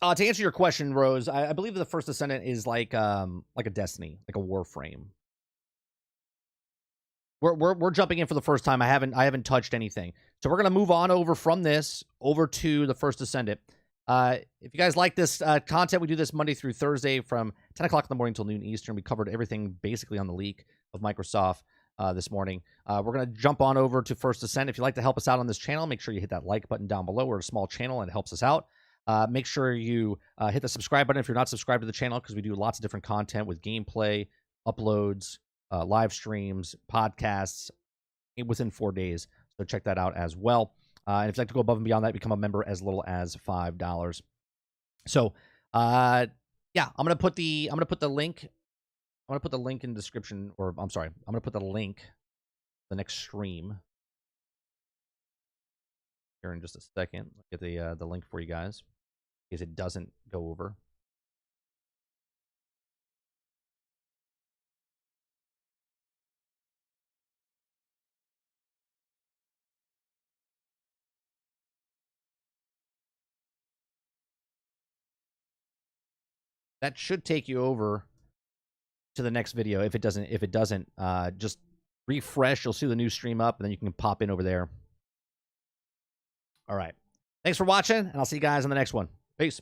To answer your question, Rose, I believe the First Descendant is like a Destiny, like a Warframe. We're jumping in for the first time. I haven't touched anything, so we're gonna move on over from this over to the First Descendant. If you guys like this content, we do this Monday through Thursday from 10 o'clock in the morning till noon Eastern. We covered everything basically on the leak of Microsoft this morning. We're going to jump on over to First Descent. If you'd like to help us out on this channel, make sure you hit that like button down below. We're a small channel and it helps us out. Make sure you hit the subscribe button if you're not subscribed to the channel, because we do lots of different content with gameplay, uploads, live streams, podcasts within 4 days. So check that out as well. And if you'd like to go above and beyond that, become a member as little as $5. So, yeah, I'm gonna put the link. I'm gonna put the link in the description, or I'm sorry, I'm gonna put the link the next stream here in just a second. Get the link for you guys in case it doesn't go over. That should take you over to the next video. If it doesn't, just refresh. You'll see the new stream up, and then you can pop in over there. All right. Thanks for watching, and I'll see you guys in the next one. Peace.